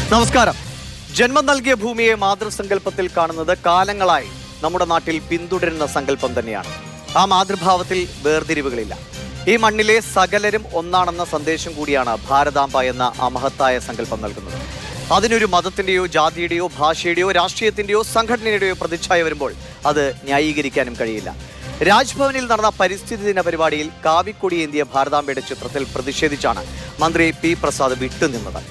നമസ്കാരം. ജന്മം നൽകിയ ഭൂമിയെ മാതൃസങ്കല്പത്തിൽ കാണുന്നത് കാലങ്ങളായി നമ്മുടെ നാട്ടിൽ പിന്തുടരുന്ന സങ്കല്പം തന്നെയാണ്. ആ മാതൃഭാവത്തിൽ വേർതിരിവുകളില്ല. ഈ മണ്ണിലെ സകലരും ഒന്നാണെന്ന സന്ദേശം കൂടിയാണ് ഭാരതാംബ എന്ന ആ മഹത്തായ സങ്കല്പം നൽകുന്നത്. അതിനൊരു മതത്തിന്റെയോ ജാതിയുടെയോ ഭാഷയുടെയോ രാഷ്ട്രീയത്തിന്റെയോ സംഘടനയുടെയോ പ്രതിച്ഛായ വരുമ്പോൾ അത് ന്യായീകരിക്കാനും കഴിയില്ല. രാജ്ഭവനിൽ നടന്ന പരിസ്ഥിതി ദിന പരിപാടിയിൽ കാവിക്കൊടി ഏന്തിയ ഭാരതാംബയുടെ ചിത്രത്തിൽ പ്രതിഷേധിച്ചാണ് മന്ത്രി പി പ്രസാദ് വിട്ടുനിന്നത്.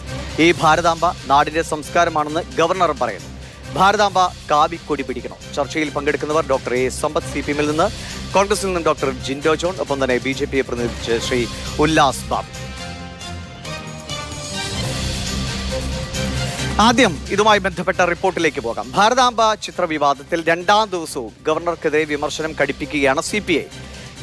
ഈ ഭാരതാംബ നാടിന്റെ സംസ്കാരമാണെന്ന് ഗവർണറും പറയുന്നു. ഭാരതാംബ കാവിക്കൊടി പിടിക്കണം. ചർച്ചയിൽ പങ്കെടുക്കുന്നവർ ഡോക്ടർ എ സമ്പത്ത് CPM-ൽ നിന്ന്, കോൺഗ്രസിൽ നിന്ന് ഡോക്ടർ ജിൻഡോ ജോൺ, ഒപ്പം തന്നെ BJP-യെ പ്രതിനിധിച്ച് ശ്രീ ഉല്ലാസ് ബാബു. ആദ്യം ഇതുമായി ബന്ധപ്പെട്ട റിപ്പോർട്ടിലേക്ക് പോകാം. ഭാരതാംബ ചിത്രവിവാദത്തിൽ രണ്ടാം ദിവസവും ഗവർണർക്കെതിരെ വിമർശനം കടുപ്പിക്കുകയാണ് CPI.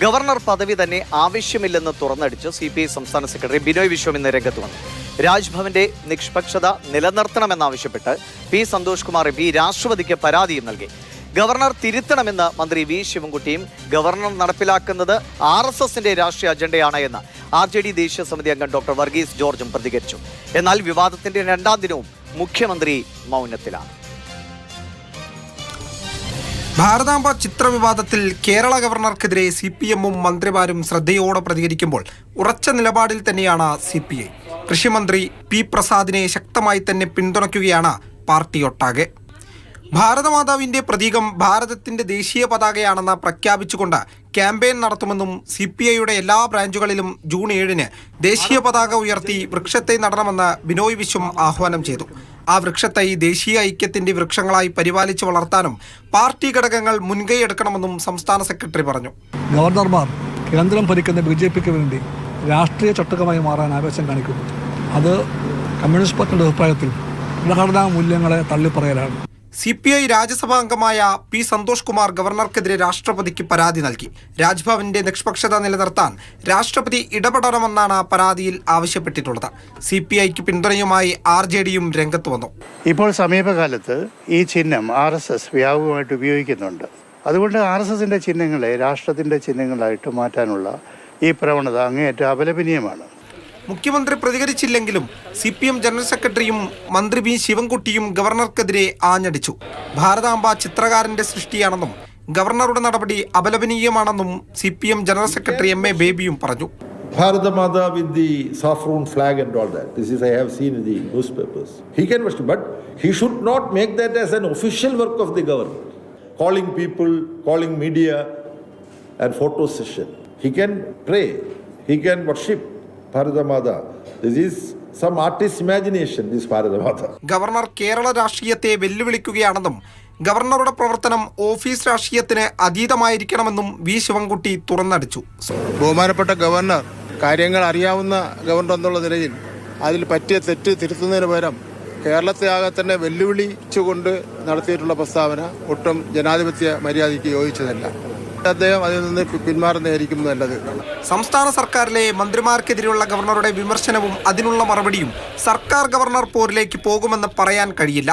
ഗവർണർ പദവി തന്നെ ആവശ്യമില്ലെന്ന് തുറന്നടിച്ച് CPI സംസ്ഥാന സെക്രട്ടറി ബിനോയ് വിശ്വം ഇന്ന് രംഗത്ത് വന്നു. രാജ്ഭവന്റെ നിഷ്പക്ഷത നിലനിർത്തണമെന്നാവശ്യപ്പെട്ട് P. സന്തോഷ് കുമാർ MP രാഷ്ട്രപതിക്ക് പരാതിയും നൽകി. ഗവർണർ തിരുത്തണമെന്ന് മന്ത്രി V. ശിവൻകുട്ടിയും ഗവർണർ നടപ്പിലാക്കുന്നത് RSSന്റെ രാഷ്ട്രീയ അജണ്ടയാണ് എന്ന് RJD ദേശീയ സമിതി അംഗം ഡോക്ടർ വർഗീസ് ജോർജും പ്രതികരിച്ചു. എന്നാൽ വിവാദത്തിന്റെ രണ്ടാം ദിനവും മുഖ്യമന്ത്രി മൗനത്തിലാണ്. ഭാരതാംബ ചിത്രവിവാദത്തിൽ കേരള ഗവർണർക്കെതിരെ CPM-ഉം മന്ത്രിമാരും ശ്രദ്ധയോടെ പ്രതികരിക്കുമ്പോൾ ഉറച്ച നിലപാടിൽ തന്നെയാണ് CPI. കൃഷിമന്ത്രി P. പ്രസാദിനെ ശക്തമായി തന്നെ പിന്തുണയ്ക്കുകയാണ് പാർട്ടിയൊട്ടാകെ. ഭാരതമാതാവിന്റെ പ്രതീകം ഭാരതത്തിന്റെ ദേശീയ പതാകയാണെന്ന് പ്രഖ്യാപിച്ചുകൊണ്ട് ക്യാമ്പയിൻ നടത്തുമെന്നും CPI-യുടെ എല്ലാ ബ്രാഞ്ചുകളിലും ജൂൺ 7-ന് ദേശീയ പതാക ഉയർത്തി വൃക്ഷത്തൈ നടണമെന്ന് ബിനോയ് വിശ്വം ആഹ്വാനം ചെയ്തു. ആ വൃക്ഷത്തൈ ദേശീയ ഐക്യത്തിന്റെ വൃക്ഷങ്ങളായി പരിപാലിച്ചു വളർത്താനും പാർട്ടി ഘടകങ്ങൾ മുൻകൈയെടുക്കണമെന്നും സംസ്ഥാന സെക്രട്ടറി പറഞ്ഞു. ഗവർണർമാർ കേന്ദ്രം ഭരിക്കുന്ന BJP-ക്ക് വേണ്ടി രാഷ്ട്രീയ ചട്ടകമായി മാറാൻ ആവേശം കാണിക്കുന്നു. അത് കമ്മ്യൂണിസ്റ്റ് പാർട്ടിയുടെ അഭിപ്രായത്തിൽ ഭരണഘടനാ മൂല്യങ്ങളെ തള്ളിപ്പറയലാണ്. CPI രാജ്യസഭാ അംഗമായ P. സന്തോഷ് കുമാർ ഗവർണർക്കെതിരെ രാഷ്ട്രപതിക്ക് പരാതി നൽകി. രാജ്ഭവന്റെ നിഷ്പക്ഷത നിലനിർത്താൻ രാഷ്ട്രപതി ഇടപെടണമെന്നാണ് പരാതിയിൽ ആവശ്യപ്പെട്ടിട്ടുള്ളത്. CPIക്ക് പിന്തുണയുമായി RJD-യും രംഗത്ത് വന്നു. ഇപ്പോൾ സമീപകാലത്ത് ഈ ചിഹ്നം RSS വ്യാപകമായിട്ട് ഉപയോഗിക്കുന്നുണ്ട്. അതുകൊണ്ട് RSSന്റെ ചിഹ്നങ്ങളെ രാഷ്ട്രത്തിന്റെ ചിഹ്നങ്ങളായിട്ട് മാറ്റാനുള്ള ഈ പ്രവണത അങ്ങേയറ്റം അപലപനീയമാണ്. മുഖ്യമന്ത്രി പ്രതികരിച്ചില്ലെങ്കിലും CPM ജനറൽ സെക്രട്ടറിയും മന്ത്രി V. ശിവൻകുട്ടിയും ഗവർണർക്കെതിരെ ആഞ്ഞടിച്ചു. ഭാരതാംബ ചിത്രകാരന്റെ സൃഷ്ടിയാണെന്നും ഗവർണറുടെ നടപടി അപലപനീയമാണെന്നും CPM ജനറൽ സെക്രട്ടറി MA ബേബിയും പറഞ്ഞു. Bharadamata with the saffron flag and all that. This is I have seen in the newspapers. He can worship, but he should not make that as an official work of the government. Calling people, calling media and photo session. He can pray. He can worship Bharadamata. This is some artist's imagination, this Bharadamata. Governor Kerala രാഷ്ട്രീയത്തെ വെല്ലുവിളിക്കുകയാണെന്നും ഗവർണറുടെ പ്രവർത്തനം office രാഷ്ട്രീയത്തിന് അതീതമായിരിക്കണമെന്നും V. Sivankutty തുറന്നടിച്ചു. ബഹുമാനപ്പെട്ട governor കാര്യങ്ങൾ അറിയാവുന്ന governor എന്നുള്ള നിലയിൽ അതിൽ പറ്റിയ തെറ്റ് തിരുത്തുന്നതിന് പകരം കേരളത്തെ ആകെ തന്നെ വെല്ലുവിളിച്ചുകൊണ്ട് നടത്തിയിട്ടുള്ള പ്രസ്താവന ഒട്ടും ജനാധിപത്യ മര്യാദയ്ക്ക് യോജിച്ചതല്ല. അദ്ദേഹം അതിൽ നിന്ന് പിന്മാറുന്നതായിരിക്കും നല്ലത്. സംസ്ഥാന സർക്കാരിലെ മന്ത്രിമാർക്കെതിരെയുള്ള ഗവർണറുടെ വിമർശനവും അതിനുള്ള മറുപടിയും സർക്കാർ ഗവർണർ പോരിലേക്ക് പോകുമെന്ന് പറയാൻ കഴിയില്ല.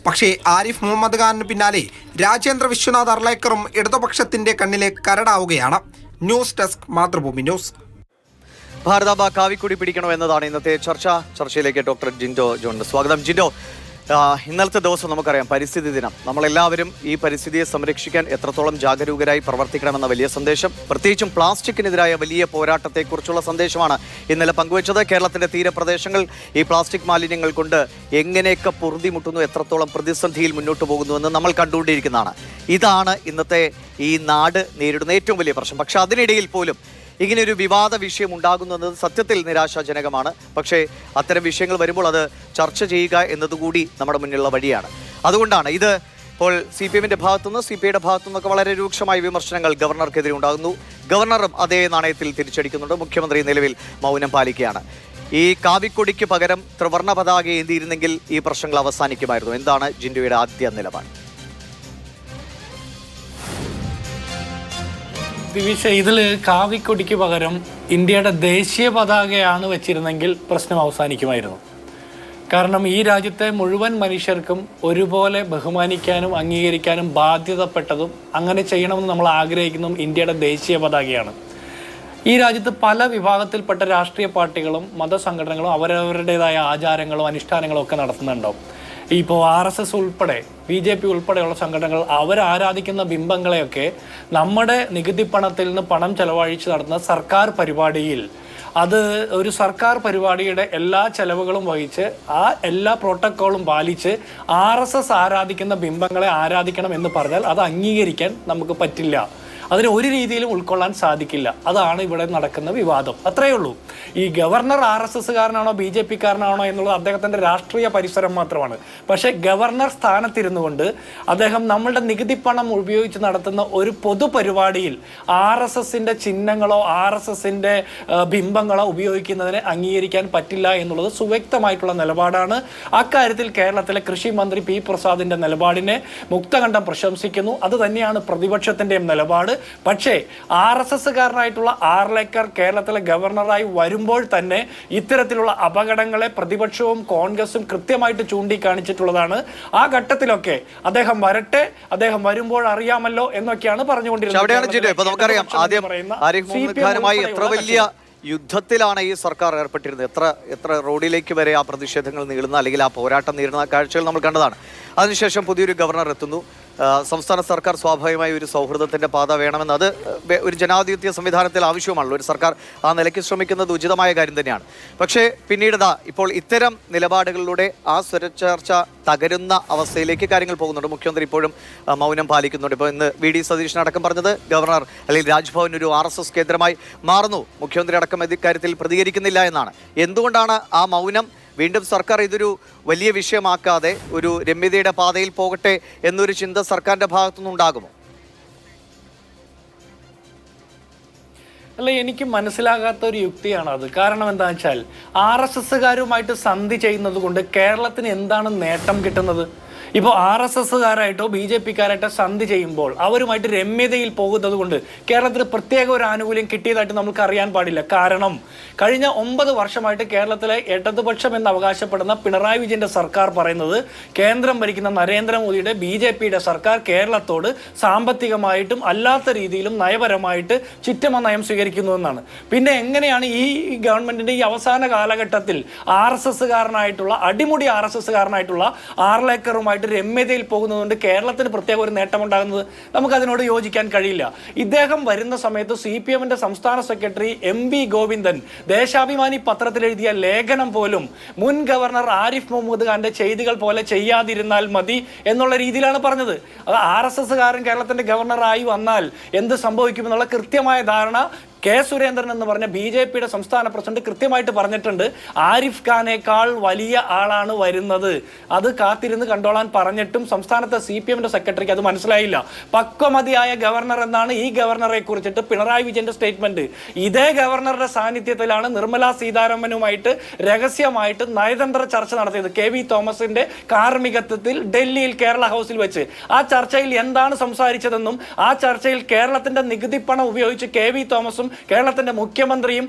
പക്ഷേ ആരിഫ് മുഹമ്മദ് ഖാനിന് പിന്നാലെ രാജേന്ദ്ര വിശ്വനാഥ് അർലേക്കറും ഇടതുപക്ഷത്തിന്റെ കണ്ണിലെ കരടാവുകയാണ്. News desk, Mathrubhumi news. Bharatamba കാവിക്കൊടി പിടിക്കണോ എന്നതാണ് ഇന്നത്തെ ചർച്ച. ചർച്ചയിലേക്ക് ഡോക്ടർ ജിൻഡോ ജോൺ സ്വാഗതം. ജിൻഡോ, ഇന്നലത്തെ ദിവസം നമുക്കറിയാം പരിസ്ഥിതി ദിനം. നമ്മളെല്ലാവരും ഈ പരിസ്ഥിതിയെ സംരക്ഷിക്കാൻ എത്രത്തോളം ജാഗരൂകരായി പ്രവർത്തിക്കണമെന്ന വലിയ സന്ദേശം, പ്രത്യേകിച്ചും പ്ലാസ്റ്റിക്കിനെതിരായ വലിയ പോരാട്ടത്തെക്കുറിച്ചുള്ള സന്ദേശമാണ് ഇന്നലെ പങ്കുവച്ചത്. കേരളത്തിന്റെ തീരപ്രദേശങ്ങൾ ഈ പ്ലാസ്റ്റിക് മാലിന്യങ്ങൾ കൊണ്ട് എങ്ങനെയൊക്കെ പൊറുതിമുട്ടുന്നു, എത്രത്തോളം പ്രതിസന്ധിയിൽ മുന്നോട്ട് പോകുന്നുവെന്ന് നമ്മൾ കണ്ടുകൊണ്ടിരിക്കുന്നതാണ്. ഇതാണ് ഇന്നത്തെ ഈ നാട് നേരിടുന്ന ഏറ്റവും വലിയ പ്രശ്നം. പക്ഷെ അതിനിടയിൽ പോലും ഇങ്ങനെയൊരു വിവാദ വിഷയം ഉണ്ടാകുന്നത് സത്യത്തിൽ നിരാശാജനകമാണ്. പക്ഷേ അത്തരം വിഷയങ്ങൾ വരുമ്പോൾ അത് ചർച്ച ചെയ്യുക എന്നതുകൂടി നമ്മുടെ മുന്നിലുള്ള വഴിയാണ്. അതുകൊണ്ടാണ് ഇത് ഇപ്പോൾ CPM-ന്റെ ഭാഗത്തുനിന്ന് CPI-യുടെ ഭാഗത്തുനിന്നൊക്കെ വളരെ രൂക്ഷമായ വിമർശനങ്ങൾ ഗവർണർക്കെതിരെ ഉണ്ടാകുന്നു. ഗവർണറും അതേ നാണയത്തിൽ തിരിച്ചടിക്കുന്നുണ്ട്. മുഖ്യമന്ത്രി നിലവിൽ മൗനം പാലിക്കുകയാണ്. ഈ കാവിക്കൊടിക്ക് പകരം ത്രിവർണ്ണ പതാക ഏന്തിയിരുന്നെങ്കിൽ ഈ പ്രശ്നങ്ങൾ അവസാനിക്കുമായിരുന്നു. എന്താണ് ജിൻഡോയുടെ ആദ്യ നിലപാട്? ഇതിൽ കാവിക്കൊടിക്ക് പകരം ഇന്ത്യയുടെ ദേശീയ പതാകയാണ് വെച്ചിരുന്നെങ്കിൽ പ്രശ്നം അവസാനിക്കുമായിരുന്നു. കാരണം ഈ രാജ്യത്തെ മുഴുവൻ മനുഷ്യർക്കും ഒരുപോലെ ബഹുമാനിക്കാനും അംഗീകരിക്കാനും ബാധ്യതപ്പെട്ടതും അങ്ങനെ ചെയ്യണമെന്ന് നമ്മൾ ആഗ്രഹിക്കുന്നതും ഇന്ത്യയുടെ ദേശീയ പതാകയാണ്. ഈ രാജ്യത്ത് പല വിഭാഗത്തിൽപ്പെട്ട രാഷ്ട്രീയ പാർട്ടികളും മതസംഘടനകളും അവരവരുടേതായ ആചാരങ്ങളും അനുഷ്ഠാനങ്ങളും ഒക്കെ നടത്തുന്നുണ്ടാവും. ഇപ്പോൾ RSS ഉൾപ്പെടെ BJP ഉൾപ്പെടെയുള്ള സംഘടനകൾ അവരാരാധിക്കുന്ന ബിംബങ്ങളെയൊക്കെ നമ്മുടെ നികുതി പണത്തിൽ നിന്ന് പണം ചെലവഴിച്ച് നടത്തുന്ന സർക്കാർ പരിപാടിയിൽ അത് ഒരു സർക്കാർ പരിപാടിയുടെ എല്ലാ ചെലവുകളും വഹിച്ച് ആ എല്ലാ പ്രോട്ടോക്കോളും പാലിച്ച് RSS ആരാധിക്കുന്ന ബിംബങ്ങളെ ആരാധിക്കണം എന്ന് പറഞ്ഞാൽ അത് അംഗീകരിക്കാൻ നമുക്ക് പറ്റില്ല. അതിന് ഒരു രീതിയിലും ഉൾക്കൊള്ളാൻ സാധിക്കില്ല. അതാണ് ഇവിടെ നടക്കുന്ന വിവാദം. അത്രയേ ഉള്ളൂ. ഈ ഗവർണർ RSSകാരനാണോ BJPക്കാരനാണോ എന്നുള്ളത് അദ്ദേഹത്തിൻ്റെ രാഷ്ട്രീയ പരിസരം മാത്രമാണ്. പക്ഷേ ഗവർണർ സ്ഥാനത്തിരുന്നു കൊണ്ട് അദ്ദേഹം നമ്മളുടെ നികുതി പണം ഉപയോഗിച്ച് നടത്തുന്ന ഒരു പൊതുപരിപാടിയിൽ RSSൻ്റെ ചിഹ്നങ്ങളോ RSSൻ്റെ ബിംബങ്ങളോ ഉപയോഗിക്കുന്നതിനെ അംഗീകരിക്കാൻ പറ്റില്ല എന്നുള്ളത് സുവ്യക്തമായിട്ടുള്ള നിലപാടാണ്. അക്കാര്യത്തിൽ കേരളത്തിലെ കൃഷി മന്ത്രി P. പ്രസാദിൻ്റെ നിലപാടിനെ മുക്തകണ്ഠം പ്രശംസിക്കുന്നു. അത് തന്നെയാണ് പ്രതിപക്ഷത്തിൻ്റെയും നിലപാട്. പക്ഷേ RSSകാരനായിട്ടുള്ള ആർലേക്കർ കേരളത്തിലെ ഗവർണറായി വരുമ്പോൾ തന്നെ ഇത്തരത്തിലുള്ള അപകടങ്ങളെ പ്രതിപക്ഷവും കോൺഗ്രസും കൃത്യമായിട്ട് ചൂണ്ടിക്കാണിച്ചിട്ടുള്ളതാണ്. ആ ഘട്ടത്തിലൊക്കെ അദ്ദേഹം വരട്ടെ, അദ്ദേഹം വരുമ്പോൾ അറിയാമല്ലോ എന്നൊക്കെയാണ് പറഞ്ഞുകൊണ്ടിരുന്നത്. നമുക്കറിയാം ആദ്യം ആരിഫ് മുഹമ്മദ് ഖാനുമായി എത്ര വലിയ യുദ്ധത്തിലാണ് ഈ സർക്കാർ ഏർപ്പെട്ടിരുന്നത്. എത്ര റോഡിലേക്ക് വരെ ആ പ്രതിഷേധങ്ങൾ നീളുന്ന അല്ലെങ്കിൽ ആ പോരാട്ടം നേരിടുന്ന കാഴ്ചകൾ നമ്മൾ കണ്ടതാണ്. അതിനുശേഷം പുതിയൊരു ഗവർണർ എത്തുന്നു. സംസ്ഥാന സർക്കാർ സ്വാഭാവികമായി ഒരു സൗഹൃദത്തിൻ്റെ പാത വേണമെന്ന് അത് ഒരു ജനാധിപത്യ സംവിധാനത്തിൽ ആവശ്യമാണല്ലോ. ഒരു സർക്കാർ ആ നിലയ്ക്ക് ശ്രമിക്കുന്നത് ഉചിതമായ കാര്യം തന്നെയാണ്. പക്ഷേ പിന്നീട് ഇപ്പോൾ ഇത്തരം നിലപാടുകളിലൂടെ ആ സ്വരച്ചേർച്ച തകരുന്ന അവസ്ഥയിലേക്ക് കാര്യങ്ങൾ പോകുന്നുണ്ട്. മുഖ്യമന്ത്രി ഇപ്പോഴും മൗനം പാലിക്കുന്നുണ്ട്. ഇപ്പോൾ ഇന്ന് VD സതീശൻ അടക്കം പറഞ്ഞത് ഗവർണർ അല്ലെങ്കിൽ രാജ്ഭവൻ ഒരു RSS കേന്ദ്രമായി മാറുന്നു, മുഖ്യമന്ത്രി അടക്കം ഇക്കാര്യത്തിൽ പ്രതികരിക്കുന്നില്ല എന്നാണ്. എന്തുകൊണ്ടാണ് ആ മൗനം? വീണ്ടും സർക്കാർ ഇതൊരു വലിയ വിഷയമാക്കാതെ ഒരു രമ്യതയുടെ പാതയിൽ പോകട്ടെ എന്നൊരു ചിന്ത സർക്കാരിൻ്റെ ഭാഗത്തുനിന്ന് ഉണ്ടാകുമോ? അല്ല, എനിക്ക് മനസ്സിലാകാത്ത ഒരു യുക്തിയാണ് അത്. കാരണം എന്താണെന്ന് വെച്ചാൽ RSSകാരുമായിട്ട് സന്ധി ചെയ്യുന്നത് കൊണ്ട് കേരളത്തിന് എന്താണ് നേട്ടം കിട്ടുന്നത്? ഇപ്പോൾ RSSകാരായിട്ടോ BJPക്കാരായിട്ടോ സന്ധി ചെയ്യുമ്പോൾ അവരുമായിട്ട് രമ്യതയിൽ പോകുന്നത് കൊണ്ട് കേരളത്തിന് പ്രത്യേക ഒരു ആനുകൂല്യം കിട്ടിയതായിട്ട് നമുക്ക് അറിയാൻ പാടില്ല. കാരണം കഴിഞ്ഞ 9 വർഷമായിട്ട് കേരളത്തിലെ ഇടതുപക്ഷം എന്ന് അവകാശപ്പെടുന്ന പിണറായി വിജയൻ്റെ സർക്കാർ പറയുന്നത് കേന്ദ്രം ഭരിക്കുന്ന നരേന്ദ്രമോദിയുടെ BJPയുടെ സർക്കാർ കേരളത്തോട് സാമ്പത്തികമായിട്ടും അല്ലാത്ത രീതിയിലും നയപരമായിട്ട് ചിറ്റമ നയം സ്വീകരിക്കുന്നു എന്നാണ്. പിന്നെ എങ്ങനെയാണ് ഈ ഗവൺമെൻറ്റിൻ്റെ ഈ അവസാന കാലഘട്ടത്തിൽ RSSകാരനായിട്ടുള്ള അടിമുടി RSSകാരനായിട്ടുള്ള ആർലേക്കറുമായിട്ട് രമ്യതയിൽ പോകുന്നതുകൊണ്ട് കേരളത്തിന് പ്രത്യേക ഒരു നേട്ടമുണ്ടാകുന്നത്? നമുക്കതിനോട് യോജിക്കാൻ കഴിയില്ല. ഇദ്ദേഹം വരുന്ന സമയത്ത് CPMൻ്റെ സംസ്ഥാന സെക്രട്ടറി MV ഗോവിന്ദൻ ദേശാഭിമാനി പത്രത്തിൽ എഴുതിയ ലേഖനം പോലും മുൻ ഗവർണർ ആരിഫ് മുഹമ്മദ് ഖാന്റെ ചെയ്തികൾ പോലെ ചെയ്യാതിരുന്നാൽ മതി എന്നുള്ള രീതിയിലാണ് പറഞ്ഞത്. അത് RSSകാരൻ കേരളത്തിന്റെ ഗവർണറായി വന്നാൽ എന്ത് സംഭവിക്കുമെന്നുള്ള കൃത്യമായ ധാരണ K. സുരേന്ദ്രൻ എന്ന് പറഞ്ഞ BJPയുടെ സംസ്ഥാന പ്രസിഡന്റ് കൃത്യമായിട്ട് പറഞ്ഞിട്ടുണ്ട്. ആരിഫ് ഖാനേക്കാൾ വലിയ ആളാണ് വരുന്നത്, അത് കാത്തിരുന്ന് കണ്ടോളാൻ പറഞ്ഞിട്ടും സംസ്ഥാനത്തെ CPMന്റെ സെക്രട്ടറിക്ക് അത് മനസ്സിലായില്ല. പക്വമതിയായ ഗവർണർ എന്നാണ് ഈ ഗവർണറെ കുറിച്ചിട്ട് പിണറായി വിജയന്റെ സ്റ്റേറ്റ്മെന്റ്. ഇതേ ഗവർണറുടെ സാന്നിധ്യത്തിലാണ് നിർമ്മലാ സീതാരാമനുമായിട്ട് രഹസ്യമായിട്ട് നയതന്ത്ര ചർച്ച നടത്തിയത് KV തോമസിന്റെ കാർമ്മികത്വത്തിൽ ഡൽഹിയിൽ കേരള ഹൗസിൽ വെച്ച്. ആ ചർച്ചയിൽ എന്താണ് സംസാരിച്ചതെന്നും ആ ചർച്ചയിൽ കേരളത്തിന്റെ നികുതി പണം ഉപയോഗിച്ച് KV തോമസും കേരളത്തിന്റെ മുഖ്യമന്ത്രിയും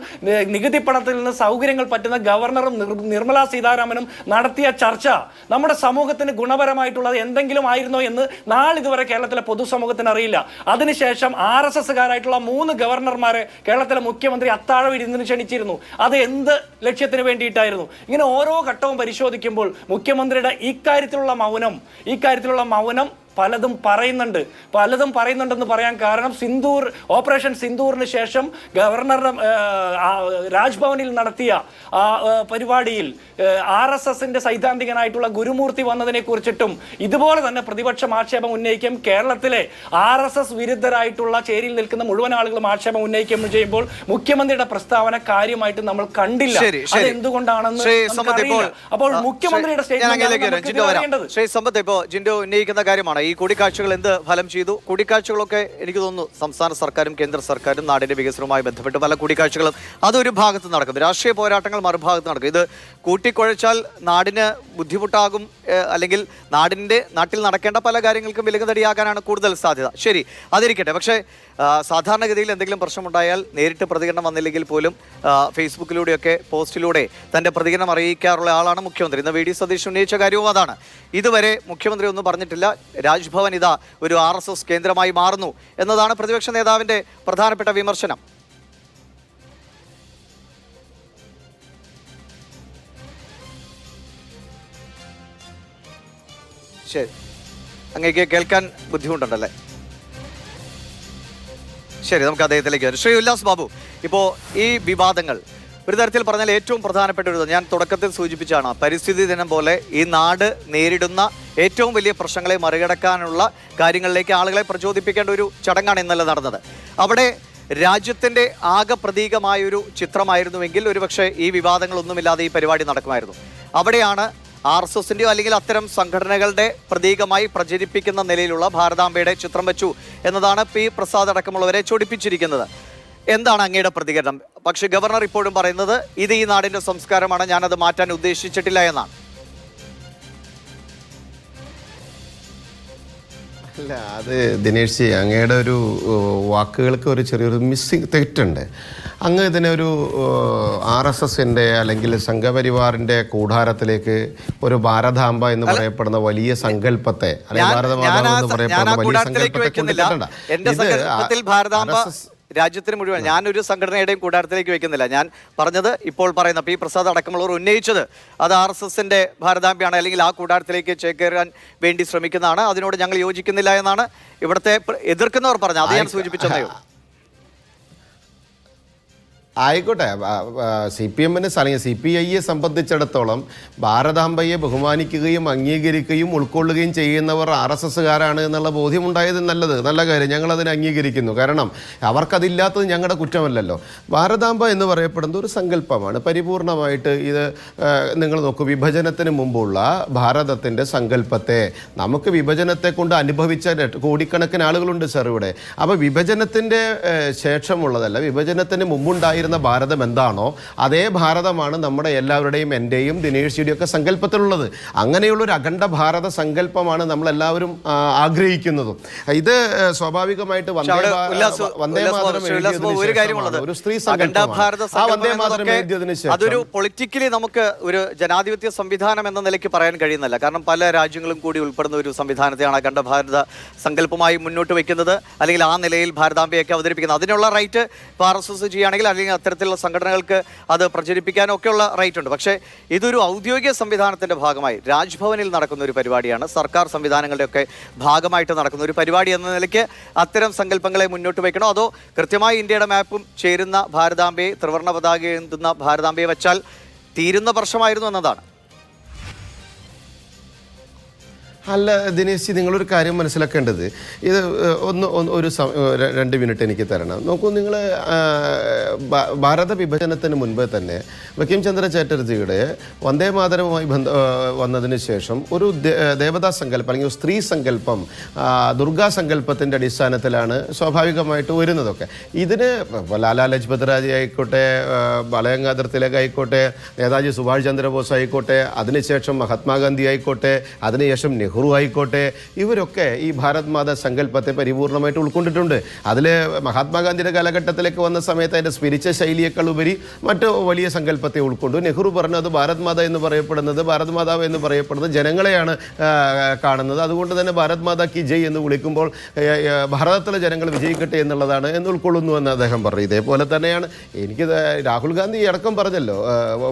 നികുതി പണത്തിൽ നിന്ന് സൗകര്യങ്ങൾ പറ്റുന്ന ഗവർണറും നിർമ്മലാ സീതാരാമനും നടത്തിയ ചർച്ച നമ്മുടെ സമൂഹത്തിന് ഗുണപരമായിട്ടുള്ളത് എന്തെങ്കിലും ആയിരുന്നോ എന്ന് നാളിതുവരെ കേരളത്തിലെ പൊതുസമൂഹത്തിന് അറിയില്ല. അതിനുശേഷം RSSകാരായിട്ടുള്ള 3 ഗവർണർമാരെ കേരളത്തിലെ മുഖ്യമന്ത്രി അത്താഴ വിരുന്നിന് ക്ഷണിച്ചിരുന്നു. അത് എന്ത് ലക്ഷ്യത്തിന് വേണ്ടിയിട്ടായിരുന്നു? ഇങ്ങനെ ഓരോ ഘട്ടവും പരിശോധിക്കുമ്പോൾ മുഖ്യമന്ത്രിയുടെ ഇക്കാര്യത്തിലുള്ള മൗനം പലതും പറയുന്നുണ്ടെന്ന് പറയാൻ കാരണം ഓപ്പറേഷൻ സിന്ദൂറിന് ശേഷം ഗവർണറുടെ രാജ്ഭവനിൽ നടത്തിയ പരിപാടിയിൽ RSSന്റെ സൈദ്ധാന്തികനായിട്ടുള്ള ഗുരുമൂർത്തി വന്നതിനെ കുറിച്ചിട്ടും ഇതുപോലെ തന്നെ പ്രതിപക്ഷം ആക്ഷേപം ഉന്നയിക്കും. കേരളത്തിലെ RSS വിരുദ്ധരായിട്ടുള്ള ചേരിയിൽ നിൽക്കുന്ന മുഴുവൻ ആളുകളും ആക്ഷേപം ഉന്നയിക്കുകയും ചെയ്യുമ്പോൾ മുഖ്യമന്ത്രിയുടെ പ്രസ്താവന കാര്യമായിട്ട് നമ്മൾ കണ്ടില്ല. അത് എന്തുകൊണ്ടാണെന്ന് അപ്പോൾ മുഖ്യമന്ത്രിയുടെ സ്റ്റേറ്റ്മെന്റ് ഇപ്പോൾ ജിൻഡോ ഉന്നയിക്കുന്ന കാര്യമാണ്. ഈ കൂടിക്കാഴ്ചകൾ എന്ത് ഫലം ചെയ്തു? കൂടിക്കാഴ്ചകളൊക്കെ എനിക്ക് തോന്നുന്നു സംസ്ഥാന സർക്കാരും കേന്ദ്ര സർക്കാരും നാടിന്റെ വികസനവുമായി ബന്ധപ്പെട്ട് പല കൂടിക്കാഴ്ചകളും അതൊരു ഭാഗത്ത് നടക്കുന്നു, രാഷ്ട്രീയ പോരാട്ടങ്ങൾ മറുഭാഗത്ത് നടക്കും. ഇത് കൂട്ടിക്കുഴച്ചാൽ നാടിന് ബുദ്ധിമുട്ടാകും, അല്ലെങ്കിൽ നാട്ടിൽ നടക്കേണ്ട പല കാര്യങ്ങൾക്കും വിലങ്ങുതടിയാകാനാണ് കൂടുതൽ സാധ്യത. ശരി, അതിരിക്കട്ടെ. പക്ഷേ സാധാരണഗതിയിൽ എന്തെങ്കിലും പ്രശ്നമുണ്ടായാൽ നേരിട്ട് പ്രതികരണം വന്നില്ലെങ്കിൽ പോലും ഫേസ്ബുക്കിലൂടെയൊക്കെ പോസ്റ്റിലൂടെ തൻ്റെ പ്രതികരണം അറിയിക്കാറുള്ള ആളാണ് മുഖ്യമന്ത്രി. ഇന്ന് VD സതീശൻ ഉന്നയിച്ച കാര്യവും അതാണ്. ഇതുവരെ മുഖ്യമന്ത്രി ഒന്നും പറഞ്ഞിട്ടില്ല. രാജ്ഭവൻ ഇതാ ഒരു RSS കേന്ദ്രമായി മാറുന്നു എന്നതാണ് പ്രതിപക്ഷ നേതാവിൻ്റെ പ്രധാനപ്പെട്ട വിമർശനം. ശരി, അങ്ങേക്ക് കേൾക്കാൻ ബുദ്ധിമുട്ടുണ്ടല്ലേ? ശരി, നമുക്ക് അദ്ദേഹത്തിലേക്ക് വരാം. ശ്രീ ഉല്ലാസ് ബാബു, ഇപ്പോൾ ഈ വിവാദങ്ങൾ ഒരു തരത്തിൽ പറഞ്ഞാൽ ഏറ്റവും പ്രധാനപ്പെട്ട ഒരു ഞാൻ തുടക്കത്തിൽ സൂചിപ്പിച്ചാണ്, പരിസ്ഥിതി ദിനം പോലെ ഈ നാട് നേരിടുന്ന ഏറ്റവും വലിയ പ്രശ്നങ്ങളെ മറികടക്കാനുള്ള കാര്യങ്ങളിലേക്ക് ആളുകളെ പ്രചോദിപ്പിക്കേണ്ട ഒരു ചടങ്ങാണ് ഇന്നലെ നടന്നത്. അവിടെ രാജ്യത്തിൻ്റെ ആകെ പ്രതീകമായൊരു ചിത്രമായിരുന്നുവെങ്കിൽ ഒരുപക്ഷെ ഈ വിവാദങ്ങളൊന്നുമില്ലാതെ ഈ പരിപാടി നടക്കുമായിരുന്നു. അവിടെയാണ് RSSൻ്റെയോ അല്ലെങ്കിൽ അത്തരം സംഘടനകളുടെ പ്രതീകമായി പ്രചരിപ്പിക്കുന്ന നിലയിലുള്ള ഭാരതാംബയുടെ ചിത്രം വെച്ചു എന്നതാണ് പി പ്രസാദ് അടക്കമുള്ളവരെ ചൊടിപ്പിച്ചിരിക്കുന്നത്. എന്താണ് അങ്ങയുടെ പ്രതികരണം? പക്ഷേ ഗവർണർ ഇപ്പോഴും പറയുന്നത് ഇത് ഈ നാടിൻ്റെ സംസ്കാരമാണ്, ഞാനത് മാറ്റാൻ ഉദ്ദേശിച്ചിട്ടില്ല എന്നാണ്. അല്ല, അത് ദിനേഷ് ജി, അങ്ങയുടെ ഒരു വാക്കുകൾക്ക് ഒരു ചെറിയൊരു മിസ്സിങ് തെറ്റുണ്ട്. അങ്ങ് ഇതിനൊരു RSSൻ്റെ അല്ലെങ്കിൽ സംഘപരിവാറിൻ്റെ കൂടാരത്തിലേക്ക് ഒരു ഭാരതാംബ എന്ന് പറയപ്പെടുന്ന വലിയ സങ്കല്പത്തെ അല്ലെങ്കിൽ ഭാരതമാതാവ് എന്ന് പറയപ്പെടുന്ന വലിയ സങ്കല്പത്തെ കൊണ്ടിട്ടുണ്ട്. രാജ്യത്തിന് മുഴുവൻ ഞാനൊരു സംഘടനയുടെയും കൂടാരത്തിലേക്ക് വെക്കുന്നില്ല. ഞാൻ പറഞ്ഞത് ഇപ്പോൾ പറയുന്ന പി പ്രസാദ് അടക്കമുള്ളവർ ഉന്നയിച്ചത് അത് RSSൻ്റെ ഭാരതാംബയാണ്, അല്ലെങ്കിൽ ആ കൂടാരത്തിലേക്ക് ചേക്കേറാൻ വേണ്ടി ശ്രമിക്കുന്നതാണ്, അതിനോട് ഞങ്ങൾ യോജിക്കുന്നില്ല എന്നാണ് ഇവിടുത്തെ എതിർക്കുന്നവർ പറഞ്ഞത്. അത് ഞാൻ സൂചിപ്പിച്ചതേയോ. ആയിക്കോട്ടെ, CPMന് അല്ലെങ്കിൽ CPIയെ സംബന്ധിച്ചിടത്തോളം ഭാരതാംബയെ ബഹുമാനിക്കുകയും അംഗീകരിക്കുകയും ഉൾക്കൊള്ളുകയും ചെയ്യുന്നവർ RSSകാരാണ് എന്നുള്ള ബോധ്യമുണ്ടായത് നല്ല കാര്യം. ഞങ്ങളതിനെ അംഗീകരിക്കുന്നു. കാരണം അവർക്കതില്ലാത്തത് ഞങ്ങളുടെ കുറ്റമല്ലല്ലോ. ഭാരതാംബ എന്ന് പറയപ്പെടുന്നത് ഒരു സങ്കല്പമാണ്. പരിപൂർണമായിട്ട് ഇത് നിങ്ങൾ നോക്കൂ, വിഭജനത്തിന് മുമ്പുള്ള ഭാരതത്തിൻ്റെ സങ്കല്പത്തെ നമുക്ക് വിഭജനത്തെ കൊണ്ട് അനുഭവിച്ച കോടിക്കണക്കിന് ആളുകളുണ്ട് സാർ ഇവിടെ. അപ്പോൾ വിഭജനത്തിൻ്റെ ശേഷമുള്ളതല്ല, വിഭജനത്തിന് മുമ്പുണ്ടായിരുന്ന ഭാരതം എന്താണോ അതേ ഭാരതമാണ് നമ്മുടെ എല്ലാവരുടെയും എൻ്റെയും ദിനേഷിയുടെയും ഒക്കെ സങ്കല്പത്തിലുള്ളത്. അങ്ങനെയുള്ളൊരു അഖണ്ഡ ഭാരത സങ്കല്പമാണ് നമ്മളെല്ലാവരും ആഗ്രഹിക്കുന്നതും. ഇത് സ്വാഭാവികമായിട്ട് ഒരു സ്ത്രീ അതൊരു പൊളിറ്റിക്കലി നമുക്ക് ഒരു ജനാധിപത്യ സംവിധാനം എന്ന നിലയ്ക്ക് പറയാൻ കഴിയുന്നില്ല. കാരണം പല രാജ്യങ്ങളും കൂടി ഉൾപ്പെടുന്ന ഒരു സംവിധാനത്തെയാണ് അഖണ്ഡ ഭാരത സങ്കല്പമായി മുന്നോട്ട് വയ്ക്കുന്നത്, അല്ലെങ്കിൽ ആ നിലയിൽ ഭാരതാംബയൊക്കെ അവതരിപ്പിക്കുന്നത്. അതിനുള്ള റൈറ്റ് RSS ചെയ്യുകയാണെങ്കിൽ അല്ലെങ്കിൽ അത്തരത്തിലുള്ള സംഘടനകൾക്ക് അത് പ്രചരിപ്പിക്കാനും ഒക്കെയുള്ള റൈറ്റ് ഉണ്ട്. പക്ഷേ ഇതൊരു ഔദ്യോഗിക സംവിധാനത്തിൻ്റെ ഭാഗമായി രാജ്ഭവനിൽ നടക്കുന്ന ഒരു പരിപാടിയാണ്, സർക്കാർ സംവിധാനങ്ങളുടെയൊക്കെ ഭാഗമായിട്ട് നടക്കുന്ന ഒരു പരിപാടി എന്ന നിലയ്ക്ക് അത്തരം സങ്കല്പങ്ങളെ മുന്നോട്ട് വയ്ക്കണോ, അതോ കൃത്യമായി ഇന്ത്യയുടെ മാപ്പും ചേരുന്ന ഭാരതാംബയെ, ത്രിവർണ്ണ പതാക ഏന്തുന്ന ഭാരതാംബയെ വെച്ചാൽ തീരുന്ന പ്രശ്നമായിരുന്നു എന്നതാണ്? അല്ല ദിനേശ്, നിങ്ങളൊരു കാര്യം മനസ്സിലാക്കേണ്ടത്, ഇത് ഒരു 2 മിനിറ്റ് എനിക്ക് തരണം. നോക്കൂ, നിങ്ങൾ ഭാരത വിഭജനത്തിന് മുൻപേ തന്നെ ബങ്കിം ചന്ദ്ര ചാറ്റർജിയുടെ വന്ദേ മാതരവുമായി വന്നതിന് ശേഷം ഒരു ദേവതാ സങ്കല്പം അല്ലെങ്കിൽ സ്ത്രീ സങ്കല്പം, ദുർഗാ സങ്കല്പത്തിൻ്റെ അടിസ്ഥാനത്തിലാണ് സ്വാഭാവികമായിട്ട് വരുന്നതൊക്കെ. ഇതിന് ലാലാ ലജ്പത് റായ് ആയിക്കോട്ടെ, ബാലഗംഗാധർ തിലക് ആയിക്കോട്ടെ, നേതാജി സുഭാഷ് ചന്ദ്രബോസ് ആയിക്കോട്ടെ, അതിനുശേഷം മഹാത്മാഗാന്ധി ആയിക്കോട്ടെ, അതിനുശേഷം നെഹ്റു ആയിക്കോട്ടെ, ഇവരൊക്കെ ഈ ഭാരത് മാതാ സങ്കല്പത്തെ പരിപൂർണമായിട്ട് ഉൾക്കൊണ്ടിട്ടുണ്ട്. അതിൽ മഹാത്മാഗാന്ധിയുടെ കാലഘട്ടത്തിലേക്ക് വന്ന സമയത്ത് അതിൻ്റെ സ്പിരിച്വൽ ശൈലിയേക്കാൾ ഉപരി മറ്റു വലിയ സങ്കല്പത്തെ ഉൾക്കൊണ്ടു. നെഹ്റു പറഞ്ഞത് ഭാരത് മാത എന്ന് പറയപ്പെടുന്നത്, ഭാരത് മാതാവ് എന്ന് പറയപ്പെടുന്നത് ജനങ്ങളെയാണ് കാണുന്നത്. അതുകൊണ്ട് തന്നെ ഭാരത് മാതാ കി ജയ് എന്ന് വിളിക്കുമ്പോൾ ഭാരതത്തിലെ ജനങ്ങൾ വിജയിക്കട്ടെ എന്നുള്ളതാണ് എന്ന് ഉൾക്കൊള്ളുന്നു എന്ന് അദ്ദേഹം പറഞ്ഞു. ഇതേപോലെ തന്നെയാണ് എനിക്ക് രാഹുൽ ഗാന്ധി അടക്കം പറഞ്ഞല്ലോ,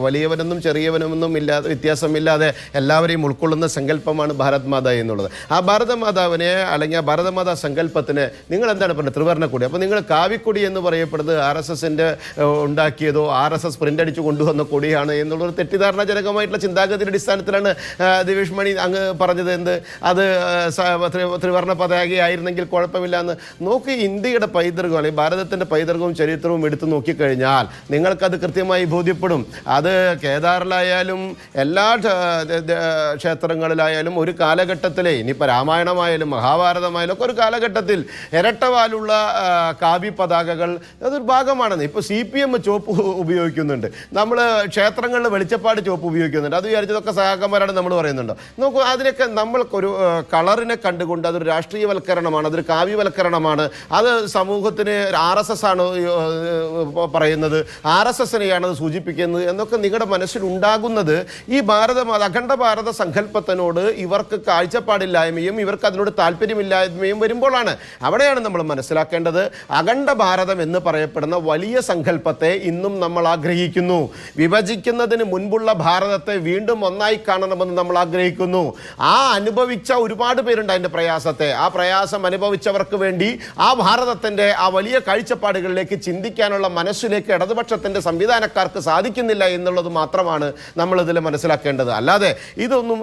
വലിയവനെന്നും ചെറിയവനെന്നും ഇല്ലാതെ വ്യത്യാസമില്ലാതെ എല്ലാവരെയും ഉൾക്കൊള്ളുന്ന സങ്കല്പമാണ് ഭാരത് മാത എന്നുള്ളത്. ആ ഭാരതമാതാവിനെ അല്ലെങ്കിൽ ആ ഭാരതമാതാ സങ്കല്പത്തിന് നിങ്ങൾ എന്താണ് പറഞ്ഞത്? ത്രിവർണ്ണക്കൊടി. അപ്പോൾ നിങ്ങൾ കാവിക്കൊടി എന്ന് പറയപ്പെടുന്നത് RSSൻ്റെ ഉണ്ടാക്കിയതോ RSS പ്രിന്റ് അടിച്ചു കൊണ്ടുവന്ന കൊടിയാണ് എന്നുള്ളൊരു തെറ്റിദ്ധാരണാജനകമായിട്ടുള്ള ചിന്താഗതിയുടെ അടിസ്ഥാനത്തിലാണ് ദിവേഷ് മണി അങ്ങ് പറഞ്ഞത്. അത് ത്രിവർണ്ണ പതാകയായിരുന്നെങ്കിൽ കുഴപ്പമില്ല എന്ന്. നോക്കി, ഇന്ത്യയുടെ പൈതൃകം അല്ലെങ്കിൽ ഭാരതത്തിൻ്റെ പൈതൃകവും ചരിത്രവും എടുത്തു നോക്കിക്കഴിഞ്ഞാൽ നിങ്ങൾക്കത് കൃത്യമായി ബോധ്യപ്പെടും. അത് കേദാറിലായാലും എല്ലാ ക്ഷേത്രങ്ങളിലായാലും ഒരു കാലഘട്ടത്തിലെ, ഇനിയിപ്പോൾ രാമായണമായാലും മഹാഭാരതമായാലും ഒക്കെ ഒരു കാലഘട്ടത്തിൽ ഇരട്ടവാലുള്ള കാവ്യ പതാകകൾ അതൊരു ഭാഗമാണെന്ന്. ഇപ്പോൾ CPM ചുവപ്പ് ഉപയോഗിക്കുന്നുണ്ട്, നമ്മൾ ക്ഷേത്രങ്ങളിൽ വെളിച്ചപ്പാട് ചുവപ്പ് ഉപയോഗിക്കുന്നുണ്ട്. അത് വിചാരിച്ചതൊക്കെ സഹാക്കന്മാരാണ് നമ്മൾ പറയുന്നുണ്ടോ? നോക്കൂ, അതിനൊക്കെ നമ്മൾക്കൊരു കളറിനെ കണ്ടുകൊണ്ട് അതൊരു രാഷ്ട്രീയവൽക്കരണമാണ്, അതൊരു കാവ്യവൽക്കരണമാണ്. അത് സമൂഹത്തിന് RSS ആണ് പറയുന്നത്, RSSനെയാണ് അത് സൂചിപ്പിക്കുന്നത് എന്നൊക്കെ നിങ്ങളുടെ മനസ്സിലുണ്ടാകുന്നത് ഈ അഖണ്ഡ ഭാരത സങ്കല്പത്തിനോട് ഇവർക്ക് കാഴ്ചപ്പാടില്ലായ്മയും ഇവർക്ക് അതിനോട് താല്പര്യമില്ലായ്മയും വരുമ്പോഴാണ്. അവിടെയാണ് നമ്മൾ മനസ്സിലാക്കേണ്ടത്. അഖണ്ഡ ഭാരതം എന്ന് പറയപ്പെടുന്ന വലിയ സങ്കല്പത്തെ ഇന്നും നമ്മൾ ആഗ്രഹിക്കുന്നു. വിഭജിക്കുന്നതിന് മുൻപുള്ള ഭാരതത്തെ വീണ്ടും ഒന്നായി കാണണമെന്ന് നമ്മൾ ആഗ്രഹിക്കുന്നു. ആ അനുഭവിച്ച ഒരുപാട് പേരുണ്ട് അതിൻ്റെ പ്രയാസത്തെ. ആ പ്രയാസം അനുഭവിച്ചവർക്ക് വേണ്ടി ആ ഭാരതത്തിൻ്റെ ആ വലിയ കാഴ്ചപ്പാടുകളിലേക്ക് ചിന്തിക്കാനുള്ള മനസ്സിലേക്ക് ഇടതുപക്ഷത്തിൻ്റെ സംവിധാനക്കാർക്ക് സാധിക്കുന്നില്ല എന്നുള്ളത് മാത്രമാണ് നമ്മളിതിൽ മനസ്സിലാക്കേണ്ടത്. അല്ലാതെ ഇതൊന്നും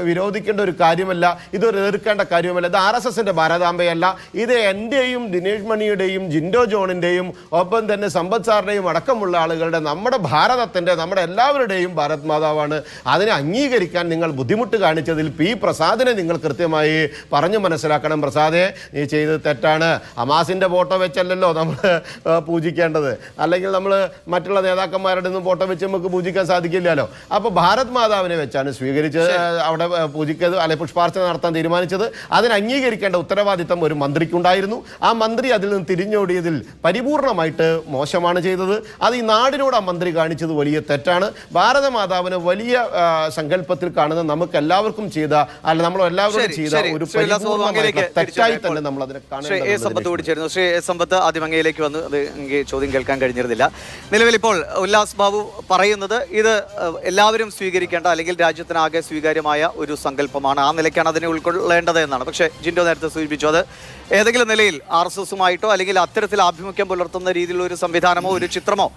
വിരോധിക്കേണ്ട ഒരു കാര്യമല്ല, ഇതൊരു എതിർക്കേണ്ട കാര്യമല്ല. ഇത് RSSന്റെ ഭാരതാംബയല്ല, ഇത് എൻ്റെയും ദിനേഷ് മണിയുടെയും ജിൻഡോ ജോണിൻ്റെയും ഒപ്പം തന്നെ സമ്പത്ത് സാറിൻ്റെയും അടക്കമുള്ള ആളുകളുടെ നമ്മുടെ ഭാരതത്തിൻ്റെ നമ്മുടെ എല്ലാവരുടെയും ഭാരത് മാതാവാണ്. അതിനെ അംഗീകരിക്കാൻ നിങ്ങൾ ബുദ്ധിമുട്ട് കാണിച്ചതിൽ പി പ്രസാദിനെ നിങ്ങൾ കൃത്യമായി പറഞ്ഞു മനസ്സിലാക്കണം. പ്രസാദെ, നീ ചെയ്തത് തെറ്റാണ്. ഹമാസിൻ്റെ ഫോട്ടോ വെച്ചല്ലല്ലോ നമ്മൾ പൂജിക്കേണ്ടത്, അല്ലെങ്കിൽ നമ്മൾ മറ്റുള്ള നേതാക്കന്മാരുടെ ഒന്നും ഫോട്ടോ വെച്ച് നമുക്ക് പൂജിക്കാൻ സാധിക്കില്ലല്ലോ. അപ്പോൾ ഭാരത് മാതാവിനെ വെച്ചാണ് സ്വീകരിച്ചത്, അവിടെ പൂജിക്കത് അല്ലെ പുഷ്പാർച്ചന നടത്താൻ തീരുമാനിച്ചത്. അതിന് അംഗീകരിക്കേണ്ട ഉത്തരവാദിത്തം ഒരു മന്ത്രിക്കുണ്ടായിരുന്നു. ആ മന്ത്രി അതിൽ നിന്ന് തിരിഞ്ഞോടിയതിൽ പരിപൂർണമായിട്ട് മോശമാണ് ചെയ്തത്. അത് ഈ നാടിനോട് ആ മന്ത്രി കാണിച്ചത് വലിയ തെറ്റാണ്. ഭാരതമാതാവിനെ വലിയ സങ്കല്പത്തിൽ കാണുന്ന നമുക്ക് എല്ലാവർക്കും ചെയ്ത അല്ല നമ്മളെല്ലാവരും ചെയ്ത ഒരു തെറ്റായി തന്നെ നമ്മൾ അതിനെ കാണുന്നു. ശ്രീ സമ്പത്ത് ആദ്യം അങ്ങയിലേക്ക് വന്നു, അത് എനിക്ക് ചോദ്യം കേൾക്കാൻ കഴിഞ്ഞിരുന്നില്ല. നിലവിൽ ഇപ്പോൾ ഉല്ലാസ് ബാബു പറയുന്നത് ഇത് എല്ലാവരും സ്വീകരിക്കേണ്ട അല്ലെങ്കിൽ രാജ്യത്തിനാകെ സ്വീകാര്യമായ ഒരു സങ്കല്പമാണ്, ആ നിലയ്ക്കാണ് അതിനെ ഉൾക്കൊള്ളേണ്ടത് എന്നാണ്. പക്ഷേ ജിൻഡോ നേരത്തെ സൂചിപ്പിച്ചു, അത് ഏതെങ്കിലും നിലയിൽ RSSുമായിട്ടോ അല്ലെങ്കിൽ അത്തരത്തിൽ ആഭിമുഖ്യം പുലർത്തുന്ന രീതിയിലുള്ള ഒരു സംവിധാനമോ ഒരു ചിത്രമോ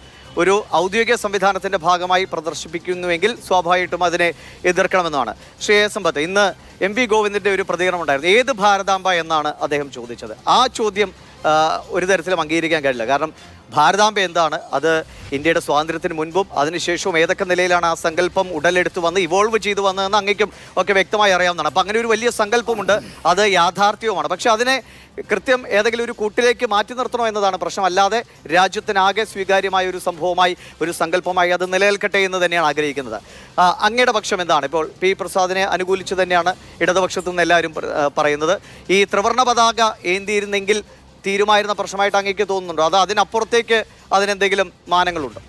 ഒരു ഔദ്യോഗിക സംവിധാനത്തിൻ്റെ ഭാഗമായി പ്രദർശിപ്പിക്കുന്നുവെങ്കിൽ സ്വാഭാവികമായിട്ടും അതിനെ എതിർക്കണമെന്നാണ്. ശ്രീ സമ്പത്ത്, ഇന്ന് MV ഗോവിന്ദൻ്റെ ഒരു പ്രതികരണം ഉണ്ടായിരുന്നു. ഏത് ഭാരതാംബ എന്നാണ് അദ്ദേഹം ചോദിച്ചത്. ആ ചോദ്യം ഒരു തരത്തിലും അംഗീകരിക്കാൻ കഴിയില്ല. കാരണം ഭാരതാംബ എന്താണ്, അത് ഇന്ത്യയുടെ സ്വാതന്ത്ര്യത്തിന് മുൻപും അതിനുശേഷവും ഏതൊക്കെ നിലയിലാണ് ആ സങ്കല്പം ഉടലെടുത്ത് വന്ന് ഇവോൾവ് ചെയ്തു വന്നതെന്ന് അങ്ങേക്കും ഒക്കെ വ്യക്തമായി അറിയാവുന്നതാണ്. അപ്പം അങ്ങനെ ഒരു വലിയ സങ്കല്പമുണ്ട്, അത് യാഥാർത്ഥ്യവുമാണ്. പക്ഷെ അതിനെ കൃത്യം ഏതെങ്കിലും ഒരു കൂട്ടിലേക്ക് മാറ്റി നിർത്തണോ എന്നതാണ് പ്രശ്നം. അല്ലാതെ രാജ്യത്തിനാകെ സ്വീകാര്യമായ ഒരു സംഭവമായി ഒരു സങ്കല്പമായി അത് നിലനിൽക്കട്ടെ എന്ന് തന്നെയാണ് ആഗ്രഹിക്കുന്നത്. അങ്ങയുടെ പക്ഷം എന്താണ്? ഇപ്പോൾ പി പ്രസാദിനെ അനുകൂലിച്ച് തന്നെയാണ് ഇടതുപക്ഷത്തു നിന്ന് എല്ലാവരും പറയുന്നത്. ഈ ത്രിവർണ്ണ പതാക ഏന്തിയിരുന്നെങ്കിൽ തീരുമായിരുന്ന പ്രശ്നമായിട്ട് അങ്ങേക്ക് തോന്നുന്നുണ്ടോ, അത് അതിനപ്പുറത്തേക്ക് അതിനെന്തെങ്കിലും മാനങ്ങളുണ്ടോ?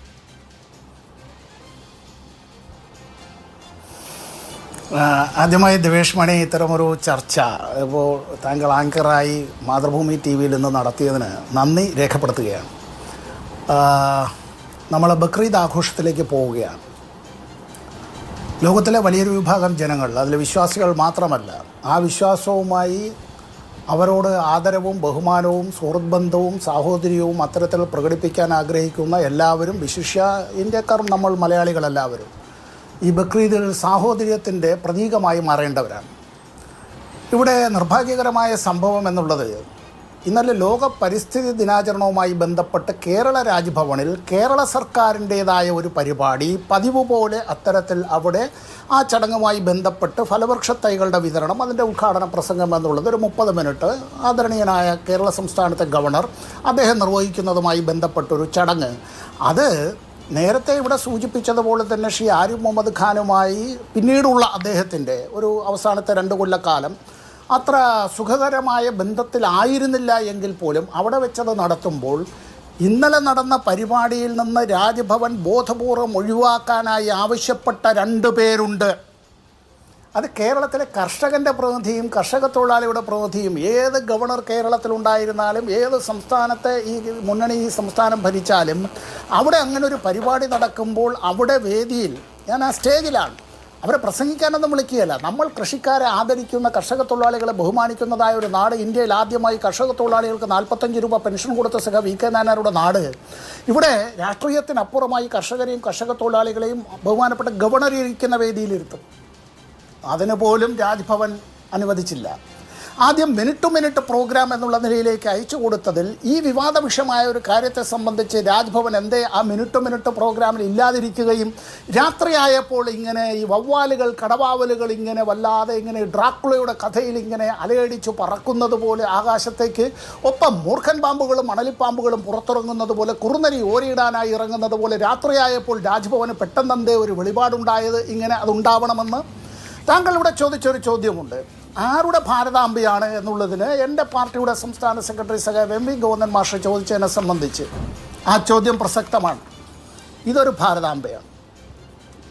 ആദ്യമായി ദിവേഷ് മണി ഇത്തരമൊരു ചർച്ച ഇപ്പോൾ താങ്കൾ ആങ്കറായി മാതൃഭൂമി TV-യിൽ നിന്ന് നടത്തിയതിന് നന്ദി രേഖപ്പെടുത്തുകയാണ്. നമ്മൾ ബക്രീദ് ആഘോഷത്തിലേക്ക് പോവുകയാണ്. ലോകത്തിലെ വലിയൊരു വിഭാഗം ജനങ്ങൾ, അതിൽ വിശ്വാസികൾ മാത്രമല്ല, ആ വിശ്വാസവുമായി അവരോട് ആദരവും ബഹുമാനവും സുഹൃത്ബന്ധവും സാഹോദര്യവും അത്തരത്തിൽ പ്രകടിപ്പിക്കാൻ ആഗ്രഹിക്കുന്ന എല്ലാവരും, വിശിഷ്യ ഇന്ത്യക്കാർ നമ്മൾ മലയാളികളെല്ലാവരും ഈ ബക്രീദിൽ സാഹോദര്യത്തിൻ്റെ പ്രതീകമായി മാറേണ്ടവരാണ്. ഇവിടെ നിർഭാഗ്യകരമായ സംഭവം എന്നുള്ളത്, ഇന്നലെ ലോക പരിസ്ഥിതി ദിനാചരണവുമായി ബന്ധപ്പെട്ട് കേരള രാജ്ഭവനിൽ കേരള സർക്കാരിൻ്റേതായ ഒരു പരിപാടി പതിവ് പോലെ അത്തരത്തിൽ അവിടെ ആ ചടങ്ങുമായി ബന്ധപ്പെട്ട് ഫലവൃക്ഷ തൈകളുടെ വിതരണം, അതിൻ്റെ ഉദ്ഘാടന പ്രസംഗം എന്നുള്ളത് ഒരു 30 മിനിറ്റ് ആദരണീയനായ കേരള സംസ്ഥാനത്തെ ഗവർണർ അദ്ദേഹം നിർവഹിക്കുന്നതുമായി ബന്ധപ്പെട്ടൊരു ചടങ്ങ്. അത് നേരത്തെ ഇവിടെ സൂചിപ്പിച്ചതുപോലെ തന്നെ ശ്രീ ആരിഫ് മുഹമ്മദ് ഖാനുമായി പിന്നീടുള്ള അദ്ദേഹത്തിൻ്റെ ഒരു അവസാനത്തെ 2 കൊല്ലക്കാലം അത്ര സുഖകരമായ ബന്ധത്തിലായിരുന്നില്ല എങ്കിൽ പോലും അവിടെ വെച്ചത് നടത്തുമ്പോൾ ഇന്നലെ നടന്ന പരിപാടിയിൽ നിന്ന് രാജ്ഭവൻ ബോധപൂർവം ഒഴിവാക്കാനായി ആവശ്യപ്പെട്ട 2 പേരുണ്ട്. അത് കേരളത്തിലെ കർഷകൻ്റെ പ്രതിനിധിയും കർഷക തൊഴിലാളിയുടെ പ്രതിനിധിയും. ഏത് ഗവർണർ കേരളത്തിലുണ്ടായിരുന്നാലും ഏത് സംസ്ഥാനത്തെ ഈ മുന്നണി ഈ സംസ്ഥാനം ഭരിച്ചാലും അവിടെ അങ്ങനെ ഒരു പരിപാടി നടക്കുമ്പോൾ അവിടെ വേദിയിൽ ഞാൻ ആ സ്റ്റേജിലാണ്, അവരെ പ്രസംഗിക്കാനൊന്നും വിളിക്കുകയല്ല. നമ്മൾ കൃഷിക്കാരെ ആദരിക്കുന്ന കർഷക തൊഴിലാളികളെ ബഹുമാനിക്കുന്നതായ ഒരു നാട്, ഇന്ത്യയിൽ ആദ്യമായി കർഷക തൊഴിലാളികൾക്ക് 45 രൂപ പെൻഷൻ കൊടുത്ത സഖ VK നായനാരുടെ നാട്. ഇവിടെ രാഷ്ട്രീയത്തിനപ്പുറമായി കർഷകരെയും കർഷക തൊഴിലാളികളെയും ബഹുമാനപ്പെട്ട ഗവർണർ ഇരിക്കുന്ന വേദിയിലിരുത്തും. അതിന് പോലും രാജ്ഭവൻ അനുവദിച്ചില്ല. ആദ്യം മിനിറ്റ് ടു മിനിറ്റ് പ്രോഗ്രാം എന്നുള്ള നിലയിലേക്ക് അയച്ചു കൊടുത്തതിൽ ഈ വിവാദ വിഷയമായ ഒരു കാര്യത്തെ സംബന്ധിച്ച് രാജ്ഭവൻ എന്തേ ആ മിനിറ്റ് ടു മിനിറ്റ് പ്രോഗ്രാമിൽ ഇല്ലാതിരിക്കുകയും രാത്രിയായപ്പോൾ ഇങ്ങനെ ഈ വവ്വാലുകൾ കടവാവലുകൾ ഇങ്ങനെ വല്ലാതെ ഇങ്ങനെ ഡ്രാക്കുളയുടെ കഥയിൽ ഇങ്ങനെ അലയടിച്ചു പറക്കുന്നത് പോലെ ആകാശത്തേക്ക്, ഒപ്പം മൂർഖൻ പാമ്പുകളും മണലിപ്പാമ്പുകളും പുറത്തിറങ്ങുന്നത് പോലെ കുറുനരി ഓരിയിടാനായി ഇറങ്ങുന്നത് പോലെ രാത്രിയായപ്പോൾ രാജ്ഭവന് പെട്ടെന്നെന്തേ ഒരു വെളിപാടുണ്ടായത്, ഇങ്ങനെ അതുണ്ടാവണമെന്ന്. താങ്കൾ ഇവിടെ ചോദിച്ചൊരു ചോദ്യമുണ്ട്, ആരുടെ ഭാരതാംബയാണ് എന്നുള്ളതിന് എൻ്റെ പാർട്ടിയുടെ സംസ്ഥാന സെക്രട്ടറി സഖാവ് MV ഗോവിന്ദൻ മാഷ് ചോദിച്ചതിനെ സംബന്ധിച്ച് ആ ചോദ്യം പ്രസക്തമാണ്. ഇതൊരു ഭാരതാംബയാണ്.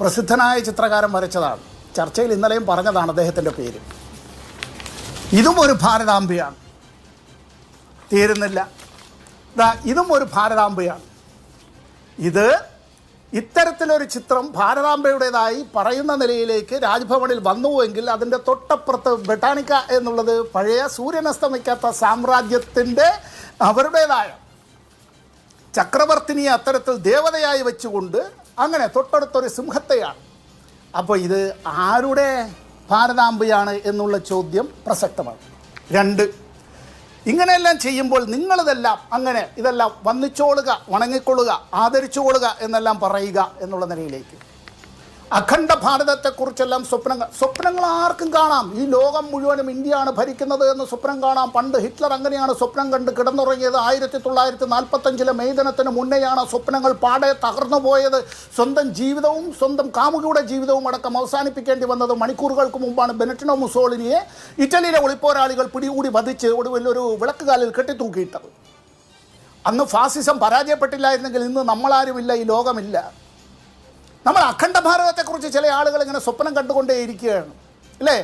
പ്രസിദ്ധനായ ചിത്രകാരൻ വരച്ചതാണ്. ചർച്ചയിൽ ഇന്നലെയും പറഞ്ഞതാണ് അദ്ദേഹത്തിൻ്റെ പേര്. ഇതും ഒരു ഭാരതാംബയാണ്. തീരുന്നില്ല. ഇതും ഒരു ഭാരതാംബയാണ്. ഇത് ഇത്തരത്തിലൊരു ചിത്രം ഭാരതാംബയുടേതായി പറയുന്ന നിലയിലേക്ക് രാജ്ഭവനിൽ വന്നുവെങ്കിൽ അതിൻ്റെ തൊട്ടപ്പുറത്ത് ബൊട്ടാണിക്ക എന്നുള്ളത് പഴയ സൂര്യനസ്തമിക്കാത്ത സാമ്രാജ്യത്തിൻ്റെ അവരുടേതായ ചക്രവർത്തിനിയെ അത്തരത്തിൽ ദേവതയായി വെച്ചുകൊണ്ട് അങ്ങനെ തൊട്ടടുത്തൊരു സിംഹത്തെയാണ്. അപ്പോൾ ഇത് ആരുടെ ഭാരതാംബയാണ് എന്നുള്ള ചോദ്യം പ്രസക്തമാണ്. 2, ഇങ്ങനെയെല്ലാം ചെയ്യുമ്പോൾ നിങ്ങളിതെല്ലാം അങ്ങനെ ഇതെല്ലാം വന്നിച്ചോളുക, വണങ്ങിക്കൊള്ളുക, ആദരിച്ചുകൊള്ളുക എന്നെല്ലാം പറയുക എന്നുള്ള നിലയിലേക്ക് അഖണ്ഡ ഭാരതത്തെക്കുറിച്ചെല്ലാം സ്വപ്നങ്ങൾ ആർക്കും കാണാം. ഈ ലോകം മുഴുവനും ഇന്ത്യയാണ് ഭരിക്കുന്നത് എന്ന് സ്വപ്നം കാണാം. പണ്ട് ഹിറ്റ്ലർ അങ്ങനെയാണ് സ്വപ്നം കണ്ട് കിടന്നുറങ്ങിയത്. 1945 മെയ് ദിനത്തിന് മുന്നെയാണ് സ്വപ്നങ്ങൾ പാടെ തകർന്നു പോയത്. സ്വന്തം ജീവിതവും സ്വന്തം കാമുകിയുടെ ജീവിതവും അടക്കം അവസാനിപ്പിക്കേണ്ടി വന്നത് മണിക്കൂറുകൾക്ക് മുമ്പാണ്. ബെനറ്റിനോ മുസോളിനിയെ ഇറ്റലിയിലെ ഒളിപ്പോരാളികൾ പിടികൂടി വധിച്ച് ഒടുവിൽ ഒരു വിളക്കുകാലിൽ കെട്ടിത്തൂക്കിയിട്ടത്. അന്ന് ഫാസിസം പരാജയപ്പെട്ടില്ലായിരുന്നെങ്കിൽ ഇന്ന് നമ്മളാരുമില്ല, ഈ ലോകമില്ല. നമ്മൾ അഖണ്ഡ ഭാരതത്തെക്കുറിച്ച് ചില ആളുകൾ ഇങ്ങനെ സ്വപ്നം കണ്ടുകൊണ്ടേയിരിക്കുകയാണ് അല്ലേ?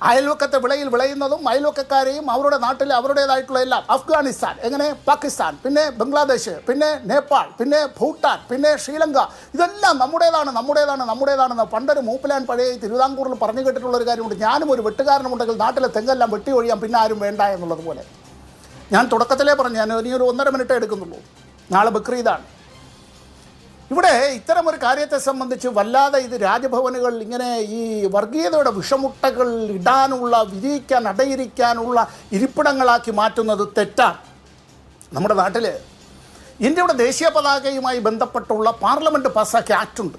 അയൽവക്കത്തെ വിളയിൽ വിളയുന്നതും അയൽവക്കക്കാരെയും അവരുടെ നാട്ടിൽ അവരുടേതായിട്ടുള്ള എല്ലാം, അഫ്ഗാനിസ്ഥാൻ, എങ്ങനെ പാകിസ്ഥാൻ, പിന്നെ ബംഗ്ലാദേശ്, പിന്നെ നേപ്പാൾ, പിന്നെ ഭൂട്ടാൻ, പിന്നെ ശ്രീലങ്ക, ഇതെല്ലാം നമ്മുടേതാണെന്ന് പണ്ടൊരു മൂപ്പിലാൻ പഴയ തിരുവിതാംകൂറിൽ പറഞ്ഞു കേട്ടിട്ടുള്ളൊരു കാര്യമുണ്ട്. ഞാനും ഒരു വെട്ടുകാരനുണ്ടെങ്കിൽ നാട്ടിലെ തെങ്ങെല്ലാം വെട്ടി ഒഴിയാം, പിന്നെ ആരും വേണ്ട എന്നുള്ളത് പോലെ. ഞാൻ തുടക്കത്തിലേ പറഞ്ഞു, ഞാൻ ഇനിയൊരു 1.5 മിനിറ്റ് എടുക്കുന്നുള്ളൂ. നാളെ ബക്രീദാണ്. ഇവിടെ ഇത്തരം ഒരു കാര്യത്തെ സംബന്ധിച്ച് വല്ലാതെ ഇത് രാജ്ഭവനുകൾ ഇങ്ങനെ ഈ വർഗീയതയുടെ വിഷമുട്ടകൾ ഇടാനുള്ള, വിരിയിക്കാൻ, അടയിരിക്കാനുള്ള ഇരിപ്പിടങ്ങളാക്കി മാറ്റുന്നത് തെറ്റാണ്. നമ്മുടെ നാട്ടിൽ ഇന്ത്യയുടെ ദേശീയ പതാകയുമായി ബന്ധപ്പെട്ടുള്ള പാർലമെൻറ്റ് പാസ്സാക്കിയ ആക്ടുണ്ട്.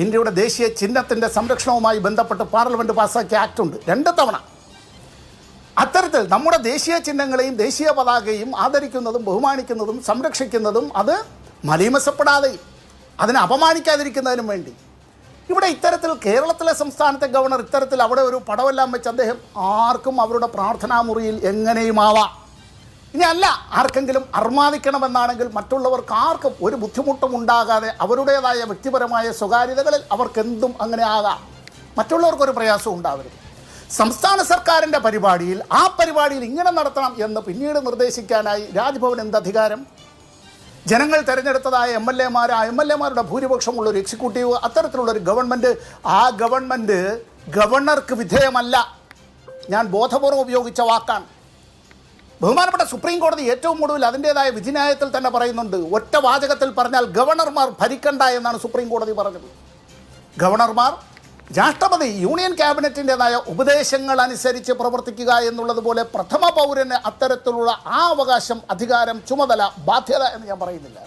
ഇന്ത്യയുടെ ദേശീയ ചിഹ്നത്തിൻ്റെ സംരക്ഷണവുമായി ബന്ധപ്പെട്ട് പാർലമെൻറ്റ് പാസ്സാക്കിയ ആക്ടുണ്ട് 2 തവണ. അത്തരത്തിൽ നമ്മുടെ ദേശീയ ചിഹ്നങ്ങളെയും ദേശീയ പതാകയും ആദരിക്കുന്നതും ബഹുമാനിക്കുന്നതും സംരക്ഷിക്കുന്നതും അത് മലീമസപ്പെടാതെയും അതിനെ അപമാനിക്കാതിരിക്കുന്നതിനും വേണ്ടി ഇവിടെ ഇത്തരത്തിൽ കേരളത്തിലെ സംസ്ഥാനത്തെ ഗവർണർ ഇത്തരത്തിൽ അവിടെ ഒരു പടമെല്ലാം വെച്ച് അദ്ദേഹം ആർക്കും അവരുടെ പ്രാർത്ഥനാ മുറിയിൽ എങ്ങനെയുമാവാം. ഇനി അല്ല, ആർക്കെങ്കിലും അർമാദിക്കണമെന്നാണെങ്കിൽ മറ്റുള്ളവർക്ക് ആർക്കും ഒരു ബുദ്ധിമുട്ടും ഉണ്ടാകാതെ അവരുടേതായ വ്യക്തിപരമായ സ്വകാര്യതകളിൽ അവർക്കെന്തും അങ്ങനെ ആകാം. മറ്റുള്ളവർക്കൊരു പ്രയാസവും ഉണ്ടാവരുത്. സംസ്ഥാന സർക്കാരിൻ്റെ പരിപാടിയിൽ ആ പരിപാടിയിൽ ഇങ്ങനെ നടത്തണം എന്ന് പിന്നീട് നിർദ്ദേശിക്കാനായി രാജ്ഭവൻ എന്തധികാരം? ജനങ്ങൾ തിരഞ്ഞെടുത്തതായ MLA-മാർ, ആ MLA-മാരുടെ ഭൂരിപക്ഷമുള്ളൊരു എക്സിക്യൂട്ടീവ്, അത്തരത്തിലുള്ളൊരു ഗവൺമെൻറ്, ആ ഗവൺമെൻറ് ഗവർണർക്ക് വിധേയമല്ല. ഞാൻ ബോധപൂർവ്വം ഉപയോഗിച്ച വാക്കാണ്. ബഹുമാനപ്പെട്ട സുപ്രീം കോടതി ഏറ്റവും ഒടുവിൽ അതിൻ്റേതായ വിധിന്യായത്തിൽ തന്നെ പറയുന്നുണ്ട്. ഒറ്റ വാചകത്തിൽ പറഞ്ഞാൽ ഗവർണർമാർ ഭരിക്കണ്ട എന്നാണ് സുപ്രീം കോടതി പറഞ്ഞത്. ഗവർണർമാർ രാഷ്ട്രപതി യൂണിയൻ ക്യാബിനറ്റിൻ്റെതായ ഉപദേശങ്ങൾ അനുസരിച്ച് പ്രവർത്തിക്കുക എന്നുള്ളതുപോലെ പ്രഥമ പൗരന് അത്തരത്തിലുള്ള ആ അവകാശം, അധികാരം, ചുമതല, ബാധ്യത എന്ന് ഞാൻ പറയുന്നില്ല.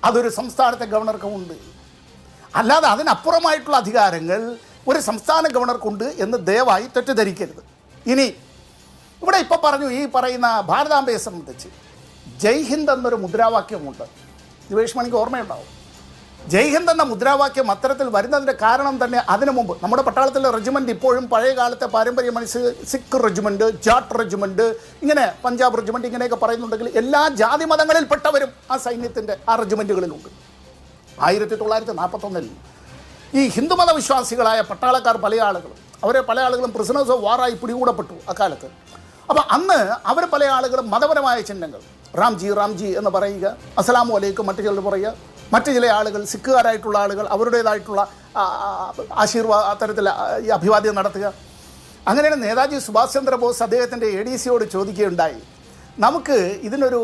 അതൊരു സംസ്ഥാനത്തെ ഗവർണർക്കുമുണ്ട്. അല്ലാതെ അതിനപ്പുറമായിട്ടുള്ള അധികാരങ്ങൾ ഒരു സംസ്ഥാന ഗവർണർക്കുണ്ട് എന്ന് ദയവായി തെറ്റിദ്ധരിക്കരുത്. ഇനി ഇവിടെ ഇപ്പോൾ പറഞ്ഞു, ഈ പറയുന്ന ഭാരതാംബയെ സംബന്ധിച്ച് ജയ് ഹിന്ദ് എന്നൊരു മുദ്രാവാക്യമുണ്ട്. ദിവേഷ് മണിക്ക് ഓർമ്മയുണ്ടാവും. ജയ് ഹിന്ദ് എന്ന മുദ്രാവാക്യം അത്തരത്തിൽ വരുന്നതിൻ്റെ കാരണം തന്നെ അതിനു മുമ്പ് നമ്മുടെ പട്ടാളത്തിലെ റെജിമെൻറ്റ് ഇപ്പോഴും പഴയ കാലത്തെ പാരമ്പര്യമനുസരിച്ച് സിഖ് റെജിമെൻറ്റ്, ജാട്ട് റെജിമെൻറ്റ്, ഇങ്ങനെ പഞ്ചാബ് റെജിമെൻറ്റ് ഇങ്ങനെയൊക്കെ പറയുന്നുണ്ടെങ്കിൽ എല്ലാ ജാതി മതങ്ങളിൽപ്പെട്ടവരും ആ സൈന്യത്തിൻ്റെ ആ റെജിമെൻറ്റുകളിലുണ്ട്. 1941 ഈ ഹിന്ദുമത വിശ്വാസികളായ പട്ടാളക്കാർ പല ആളുകളും പ്രിസണേഴ്സ് ഓഫ് വാറായി പിടികൂടപ്പെട്ടു അക്കാലത്ത്. അപ്പോൾ അന്ന് അവർ പല ആളുകളും മതപരമായ ചിഹ്നങ്ങൾ, റാംജി എന്ന് പറയുക, അസ്സലാമു അലൈക്കും മറ്റു ചിലർ പറയുക, മറ്റു ചില ആളുകൾ സിഖുകാരായിട്ടുള്ള ആളുകൾ അവരുടേതായിട്ടുള്ള അത്തരത്തിൽ ഈ അഭിവാദ്യം നടത്തുക. അങ്ങനെയാണ് നേതാജി സുഭാഷ് ചന്ദ്രബോസ് അദ്ദേഹത്തിൻ്റെ ADC-യോട് ചോദിക്കുകയുണ്ടായി, നമുക്ക് ഇതിനൊരു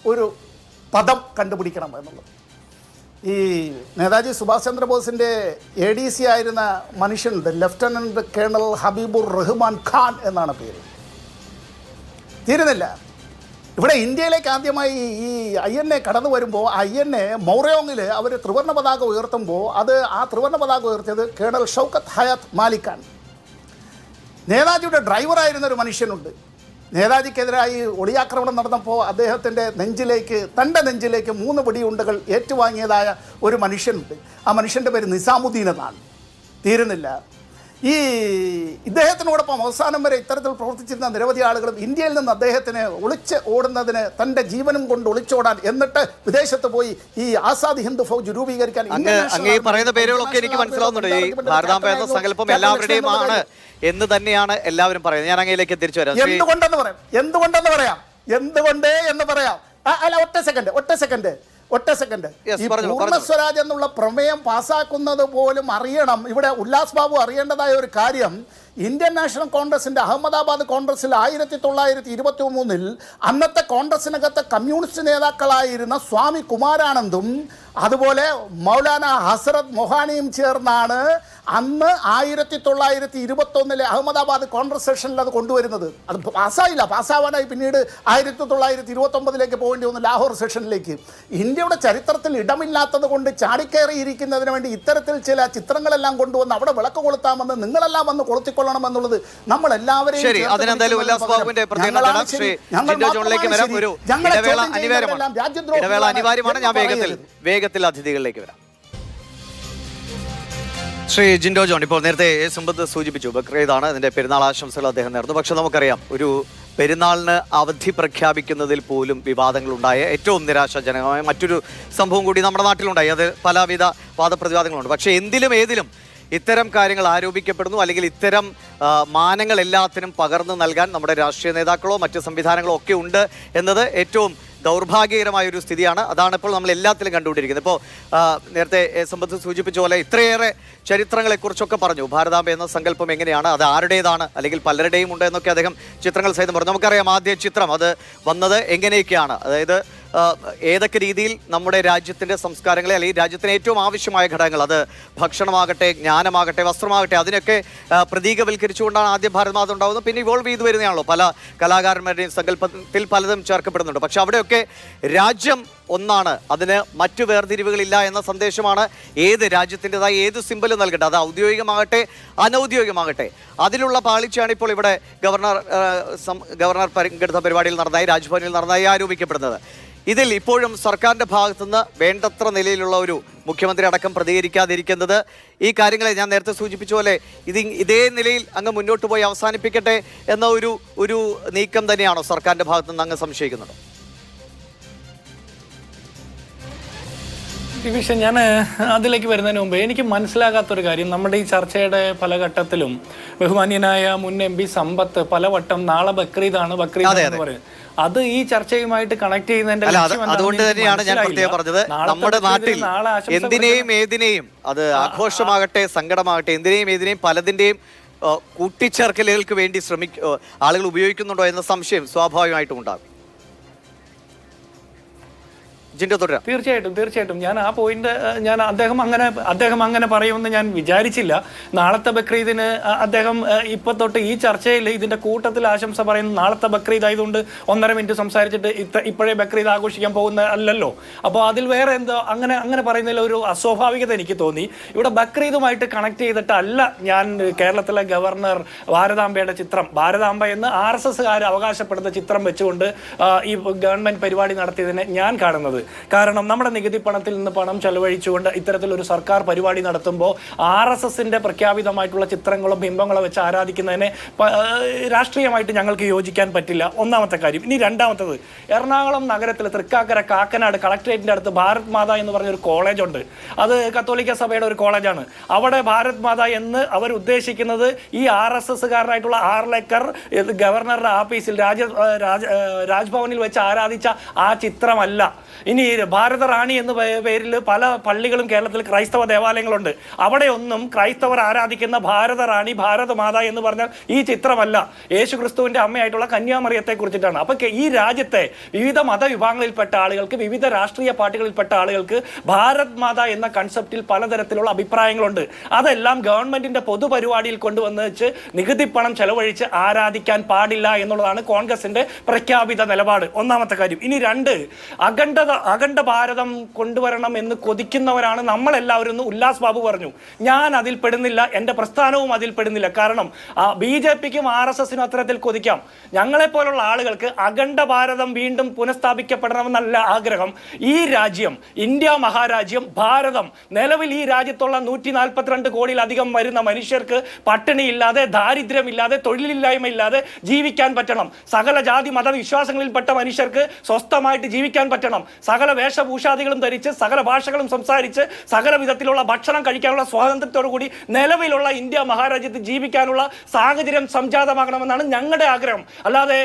ഒരു പദം കണ്ടുപിടിക്കണം എന്നുള്ളത്. ഈ നേതാജി സുഭാഷ് ചന്ദ്രബോസിൻ്റെ ADC ആയിരുന്ന മനുഷ്യനുണ്ട്, ലഫ്റ്റനൻറ്റ് കേണൽ ഹബീബുർ റഹ്മാൻ ഖാൻ എന്നാണ് പേര്. തീരുന്നില്ല. ഇവിടെ ഇന്ത്യയിലേക്ക് ആദ്യമായി ഈ INA കടന്നു വരുമ്പോൾ INA മൗറയോങ്ങിൽ അവർ ത്രിവർണ്ണ പതാക ഉയർത്തുമ്പോൾ ആ ത്രിവർണ്ണ പതാക ഉയർത്തിയത് കേണൽ ഷൗക്കത്ത് ഹയാത്ത് മാലിക്കാണ്. നേതാജിയുടെ ഡ്രൈവറായിരുന്നൊരു മനുഷ്യനുണ്ട്. നേതാജിക്കെതിരായി ഒളിയാക്രമണം നടന്നപ്പോൾ അദ്ദേഹത്തിൻ്റെ തൻ്റെ നെഞ്ചിലേക്ക് 3 വെടിയുണ്ടകൾ ഏറ്റുവാങ്ങിയതായ ഒരു മനുഷ്യനുണ്ട്. ആ മനുഷ്യൻ്റെ പേര് നിസാമുദ്ദീൻ എന്നാണ്. തീരുന്നില്ല. ഈ ഇദ്ദേഹത്തിനോടൊപ്പം അവസാനം വരെ ഇത്തരത്തിൽ പ്രവർത്തിച്ചിരുന്ന നിരവധി ആളുകളും ഇന്ത്യയിൽ നിന്ന് അദ്ദേഹത്തിന് ഒളിച്ച് ഓടുന്നതിന് തൻ്റെ ജീവനും കൊണ്ട് ഒളിച്ചോടാൻ, എന്നിട്ട് വിദേശത്ത് പോയി ഈ ആസാദ് ഹിന്ദ് ഫൗജ് രൂപീകരിക്കാൻ പറയുന്ന പേരുകളൊക്കെ എനിക്ക് മനസ്സിലാവുന്നുണ്ട്. ഈ ഭാരതാംബ എന്ന സങ്കല്പം എല്ലാവരുടെയുമാണ് എന്ന് തന്നെയാണ് എല്ലാവരും പറയുന്നത്. ഞാൻ അങ്ങയിലേക്ക് തിരിച്ചു വരാം. എന്തുകൊണ്ടെന്ന് പറയാം. അല്ല, ഒറ്റ സെക്കൻഡ്. Yes, ഈ പറഞ്ഞോളൂ. പൂർണ്ണ സ്വരാജ് എന്നുള്ള പ്രമേയം പാസ്സാക്കുന്നത് പോലും അറിയണം. ഇവിടെ ഉല്ലാസ് ബാബു അറിയേണ്ടതായ ഒരു കാര്യം, ഇന്ത്യൻ നാഷണൽ കോൺഗ്രസിന്റെ അഹമ്മദാബാദ് കോൺഗ്രസിൽ 1923 അന്നത്തെ കോൺഗ്രസിനകത്തെ കമ്മ്യൂണിസ്റ്റ് നേതാക്കളായിരുന്ന സ്വാമി കുമാരാനന്ദും അതുപോലെ മൗലാന ഹസ്രത് മൊഹാനിയും ചേർന്നാണ് അന്ന് 1921 അഹമ്മദാബാദ് കോൺഗ്രസ് സെഷനിൽ അത് കൊണ്ടുവരുന്നത്. അത് പാസ്സാവാനായി പിന്നീട് 1929 പോകേണ്ടി വന്നു, ലാഹോർ സെഷനിലേക്ക്. ഇന്ത്യയുടെ ചരിത്രത്തിൽ ഇടമില്ലാത്തത് കൊണ്ട് ചാടിക്കയറിയിരിക്കുന്നതിന് വേണ്ടി ഇത്തരത്തിൽ ചില ചിത്രങ്ങളെല്ലാം കൊണ്ടുവന്ന് അവിടെ വിളക്ക് കൊളുത്താമെന്ന് നിങ്ങളെല്ലാം വന്ന് കൊളുത്തിക്കൊള്ളണമെന്നുള്ളത് നമ്മൾ എല്ലാവരെയും വേഗത്തിൽ അതിഥികളിലേക്ക് വരാം. ശ്രീ ജിൻഡോ ജോൺ, ഇപ്പോൾ നേരത്തെ സമ്പത്ത് സൂചിപ്പിച്ചു, ബക്രീദാണ്, അതിന്റെ പെരുന്നാൾ ആശംസകൾ അദ്ദേഹം നേർന്നു. പക്ഷെ നമുക്കറിയാം, ഒരു പെരുന്നാളിന് അവധി പ്രഖ്യാപിക്കുന്നതിൽ പോലും വിവാദങ്ങളുണ്ടായ ഏറ്റവും നിരാശാജനകമായ മറ്റൊരു സംഭവം കൂടി നമ്മുടെ നാട്ടിലുണ്ടായി. അത് പലവിധ വാദപ്രതിവാദങ്ങളുണ്ട്. പക്ഷേ എന്തിലും ഏതിലും ഇത്തരം കാര്യങ്ങൾ ആരോപിക്കപ്പെടുന്നു, അല്ലെങ്കിൽ ഇത്തരം മാനങ്ങൾ എല്ലാത്തിനും പകർന്നു നൽകാൻ നമ്മുടെ രാഷ്ട്രീയ നേതാക്കളോ മറ്റ് സംവിധാനങ്ങളോ ഒക്കെ ഉണ്ട് എന്നത് ഏറ്റവും ദൗർഭാഗ്യകരമായ ഒരു സ്ഥിതിയാണ്. അതാണ് ഇപ്പോൾ നമ്മൾ എല്ലാത്തിലും കണ്ടുകൊണ്ടിരിക്കുന്നത്. ഇപ്പോൾ നേരത്തെ സമ്പത്ത് സൂചിപ്പിച്ച പോലെ ഇത്രയേറെ ചരിത്രങ്ങളെക്കുറിച്ചൊക്കെ പറഞ്ഞു. ഭാരതാംബ എന്ന സങ്കല്പം എങ്ങനെയാണ്, അത് ആരുടേതാണ്, അല്ലെങ്കിൽ പലരുടെയും ഉണ്ട് എന്നൊക്കെ അദ്ദേഹം ചിത്രങ്ങൾ സഹിതം പറഞ്ഞു. നമുക്കറിയാം ആദ്യ ചിത്രം അത് വന്നത് എങ്ങനെയൊക്കെയാണ്, അതായത് ഏതൊക്കെ രീതിയിൽ നമ്മുടെ രാജ്യത്തിൻ്റെ സംസ്കാരങ്ങളെ, അല്ലെങ്കിൽ രാജ്യത്തിന് ഏറ്റവും ആവശ്യമായ ഘടകങ്ങൾ, അത് ഭക്ഷണമാകട്ടെ, ജ്ഞാനമാകട്ടെ, വസ്ത്രമാകട്ടെ, അതിനൊക്കെ പ്രതീകവൽക്കരിച്ചുകൊണ്ടാണ് ആദ്യം ഭാരതമാത ഉണ്ടാകുന്നത്. പിന്നെ ഇവോൾവ് ചെയ്തു വരുന്നതാണല്ലോ, പല കലാകാരന്മാരുടെയും സങ്കല്പത്തിൽ പലതും ചേർക്കപ്പെടുന്നുണ്ട്. പക്ഷെ അവിടെയൊക്കെ രാജ്യം ഒന്നാണ്, അതിന് മറ്റു വേർതിരിവുകളില്ല എന്ന സന്ദേശമാണ് ഏത് രാജ്യത്തിൻ്റെതായ ഏത് സിമ്പലും നൽകട്ടെ, അത് ഔദ്യോഗികമാകട്ടെ അനൗദ്യോഗികമാകട്ടെ. അതിലുള്ള പാളിച്ചയാണ് ഇപ്പോൾ ഇവിടെ ഗവർണർ പങ്കെടുത്ത പരിപാടിയിൽ നടന്നതായി, രാജ്ഭവനിൽ നടന്നതായി ആരോപിക്കപ്പെടുന്നത്. ഇതിൽ ഇപ്പോഴും സർക്കാരിൻ്റെ ഭാഗത്തുനിന്ന് വേണ്ടത്ര നിലയിലുള്ള ഒരു മുഖ്യമന്ത്രി അടക്കം പ്രതികരിക്കാതിരിക്കുന്നത്, ഈ കാര്യങ്ങളെ ഞാൻ നേരത്തെ സൂചിപ്പിച്ച പോലെ ഇതേ നിലയിൽ അങ്ങ് മുന്നോട്ട് പോയി അവസാനിപ്പിക്കട്ടെ എന്ന ഒരു നീക്കം തന്നെയാണോ സർക്കാരിൻ്റെ ഭാഗത്തുനിന്ന് അങ്ങ് സംശയിക്കുന്നത്? വിഷയം ഞാൻ അതിലേക്ക് വരുന്നതിന് മുമ്പ് എനിക്ക് മനസ്സിലാകാത്തൊരു കാര്യം, നമ്മുടെ ഈ ചർച്ചയുടെ പല ഘട്ടത്തിലും ബഹുമാന്യനായ മുൻ MP സമ്പത്ത് പലവട്ടം നാളെ ബക്രീദാണ് എന്ന് പറയും. അത് ഈ ചർച്ചയുമായിട്ട് കണക്ട് ചെയ്യുന്നതിന്റെ അതുകൊണ്ട് തന്നെയാണ് ഞാൻ പ്രത്യേകം പറഞ്ഞത്, നമ്മുടെ നാട്ടിൽ എന്തിനേയും ഏതിനേയും, അത് ആഘോഷമാകട്ടെ സങ്കടമാകട്ടെ, എന്തിനേയും ഏതിനേയും പലതിൻ്റെയും കൂട്ടിച്ചേർക്കലുകൾക്ക് വേണ്ടി ആളുകൾ ഉപയോഗിക്കുന്നുണ്ടോ എന്ന സംശയം സ്വാഭാവികമായിട്ടും ഉണ്ടാകും. തീർച്ചയായിട്ടും ഞാൻ ആ പോയിന്റ് അദ്ദേഹം അങ്ങനെ പറയുമെന്ന് ഞാൻ വിചാരിച്ചില്ല. നാളത്തെ ബക്രീദിന് അദ്ദേഹം ഇപ്പൊ തൊട്ട് ഈ ചർച്ചയിൽ ഇതിന്റെ കൂട്ടത്തിൽ ആശംസ പറയുന്നു. നാളത്തെ ബക്രീദ് ആയതുകൊണ്ട് 1.5 മിനിറ്റ് സംസാരിച്ചിട്ട് ഇപ്പോഴേ ബക്രീദ് ആഘോഷിക്കാൻ പോകുന്ന അല്ലല്ലോ. അപ്പോൾ അതിൽ വേറെ എന്തോ അങ്ങനെ പറയുന്നതിൽ ഒരു അസ്വാഭാവികത എനിക്ക് തോന്നി. ഇവിടെ ബക്രീദുമായിട്ട് കണക്ട് ചെയ്തിട്ടല്ല ഞാൻ കേരളത്തിലെ ഗവർണർ ഭാരതാംബയുടെ ചിത്രം, ഭാരതാംബ എന്ന് RSSകാർ അവകാശപ്പെടുന്ന ചിത്രം വെച്ചുകൊണ്ട് ഈ ഗവൺമെന്റ് പരിപാടി നടത്തിയതിനെ ഞാൻ കാണുന്നത്. കാരണം നമ്മുടെ നികുതി പണത്തിൽ നിന്ന് പണം ചെലവഴിച്ചുകൊണ്ട് ഇത്തരത്തിലൊരു സർക്കാർ പരിപാടി നടത്തുമ്പോൾ RSSന്റെ പ്രഖ്യാപിതമായിട്ടുള്ള ചിത്രങ്ങളും ബിംബങ്ങളും വെച്ച് ആരാധിക്കുന്നതിനെ രാഷ്ട്രീയമായിട്ട് ഞങ്ങൾക്ക് യോജിക്കാൻ പറ്റില്ല, ഒന്നാമത്തെ കാര്യം. ഇനി രണ്ടാമത്തത്, എറണാകുളം നഗരത്തിൽ തൃക്കാക്കര കാക്കനാട് കളക്ടറേറ്റിൻ്റെ അടുത്ത് ഭാരത് മാത എന്ന് പറഞ്ഞൊരു കോളേജുണ്ട്. അത് കത്തോലിക്ക സഭയുടെ ഒരു കോളേജാണ്. അവിടെ ഭാരത് മാത എന്ന് അവർ ഉദ്ദേശിക്കുന്നത് ഈ RSSകാരനായിട്ടുള്ള ആർലെക്കർ ഗവർണറുടെ ആഫീസിൽ രാജ്ഭവനിൽ വെച്ച് ആരാധിച്ച ആ ചിത്രമല്ല. ഇനി ഭാരതറാണി എന്ന പേരിൽ പല പള്ളികളും കേരളത്തിൽ ക്രൈസ്തവ ദേവാലയങ്ങളുണ്ട്. അവിടെ ഒന്നും ക്രൈസ്തവർ ആരാധിക്കുന്ന ഭാരതറാണി, ഭാരതമാത എന്ന് പറഞ്ഞാൽ ഈ ചിത്രമല്ല, യേശു ക്രിസ്തുവിന്റെ അമ്മയായിട്ടുള്ള കന്യാമറിയത്തെ കുറിച്ചിട്ടാണ്. അപ്പൊ ഈ രാജ്യത്തെ വിവിധ മതവിഭാഗങ്ങളിൽപ്പെട്ട ആളുകൾക്ക്, വിവിധ രാഷ്ട്രീയ പാർട്ടികളിൽപ്പെട്ട ആളുകൾക്ക് ഭാരത് മാത എന്ന കൺസെപ്റ്റിൽ പലതരത്തിലുള്ള അഭിപ്രായങ്ങളുണ്ട്. അതെല്ലാം ഗവൺമെന്റിന്റെ പൊതുപരിപാടിയിൽ കൊണ്ടുവന്ന് വെച്ച് നികുതി പണം ചെലവഴിച്ച് ആരാധിക്കാൻ പാടില്ല എന്നുള്ളതാണ് കോൺഗ്രസിന്റെ പ്രഖ്യാപിത നിലപാട്, ഒന്നാമത്തെ കാര്യം. ഇനി രണ്ട്, അഖണ്ഡ ഭാരതം കൊണ്ടുവരണം എന്ന് കൊതിക്കുന്നവരാണ് നമ്മളെല്ലാവരും എന്ന് ഉല്ലാസ് ബാബു പറഞ്ഞു. ഞാൻ അതിൽ പെടുന്നില്ല, എൻ്റെ പ്രസ്ഥാനവും അതിൽ പെടുന്നില്ല. കാരണം BJPക്കും RSSനും അത്തരത്തിൽ കൊതിക്കാം. ഞങ്ങളെപ്പോലുള്ള ആളുകൾക്ക് അഖണ്ഡ ഭാരതം വീണ്ടും പുനഃസ്ഥാപിക്കപ്പെടണമെന്നല്ല ആഗ്രഹം. ഈ രാജ്യം, ഇന്ത്യ മഹാരാജ്യം, ഭാരതം, നിലവിൽ ഈ രാജ്യത്തുള്ള 142 കോടിയിലധികം വരുന്ന മനുഷ്യർക്ക് പട്ടിണിയില്ലാതെ, ദാരിദ്ര്യമില്ലാതെ, തൊഴിലില്ലായ്മയില്ലാതെ ജീവിക്കാൻ പറ്റണം. സകല ജാതി മത വിശ്വാസങ്ങളിൽപ്പെട്ട മനുഷ്യർക്ക് സ്വസ്ഥമായിട്ട് ജീവിക്കാൻ പറ്റണം. സകല വേഷഭൂഷാദികളും ധരിച്ച് സകല ഭാഷകളും സംസാരിച്ച് സകല വിധത്തിലുള്ള ഭക്ഷണം കഴിക്കാനുള്ള സ്വാതന്ത്ര്യത്തോടു കൂടി നിലവിലുള്ള ഇന്ത്യ മഹാരാജ്യത്ത് ജീവിക്കാനുള്ള സാഹചര്യം സംജാതമാകണമെന്നാണ് ഞങ്ങളുടെ ആഗ്രഹം. അല്ലാതെ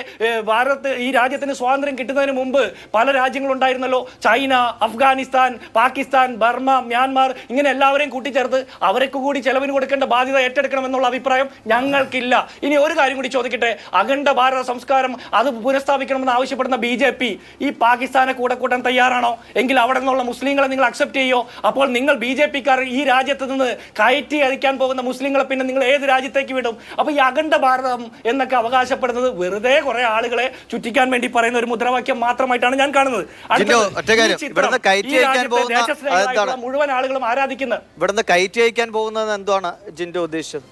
ഈ രാജ്യത്തിന് സ്വാതന്ത്ര്യം കിട്ടുന്നതിന് മുമ്പ് പല രാജ്യങ്ങളുണ്ടായിരുന്നല്ലോ, China, Afghanistan, Pakistan, Burma, Myanmar, ഇങ്ങനെ എല്ലാവരെയും കൂട്ടിച്ചേർത്ത് അവർക്ക് കൂടി ചെലവിന് കൊടുക്കേണ്ട ബാധ്യത ഏറ്റെടുക്കണമെന്നുള്ള അഭിപ്രായം ഞങ്ങൾക്കില്ല. ഇനി ഒരു കാര്യം കൂടി ചോദിക്കട്ടെ, അഖണ്ഡ ഭാരത സംസ്കാരം അത് പുനഃസ്ഥാപിക്കണമെന്ന് ആവശ്യപ്പെടുന്ന BJP ഈ പാകിസ്ഥാനെ കൂടെ കൂട്ടാൻ തയ്യാറാണോ? എങ്കിൽ അവിടെ നിന്നുള്ള മുസ്ലിങ്ങളെ നിങ്ങൾ അക്സെപ്റ്റ് ചെയ്യോ? അപ്പോൾ നിങ്ങൾ BJP-ക്കാർ ഈ രാജ്യത്ത് നിന്ന് കയറ്റി അയക്കാൻ പോകുന്ന മുസ്ലിങ്ങളെ പിന്നെ നിങ്ങൾ ഏത് രാജ്യത്തേക്ക് വിടും? അപ്പൊ ഈ അഖണ്ഡ ഭാരതം എന്നൊക്കെ അവകാശപ്പെടുന്നത് വെറുതെ കുറെ ആളുകളെ ചുറ്റിക്കാൻ വേണ്ടി പറയുന്ന ഒരു മുദ്രാവാക്യം മാത്രമായിട്ടാണ് ഞാൻ കാണുന്നത്. മുഴുവൻ ആളുകളും ആരാധിക്കുന്നത്. ഇവിടുന്ന് കയറ്റി അയക്കാൻ പോകുന്നത് എന്താണ് ജിൻഡോ ഉദ്ദേശിച്ചത്?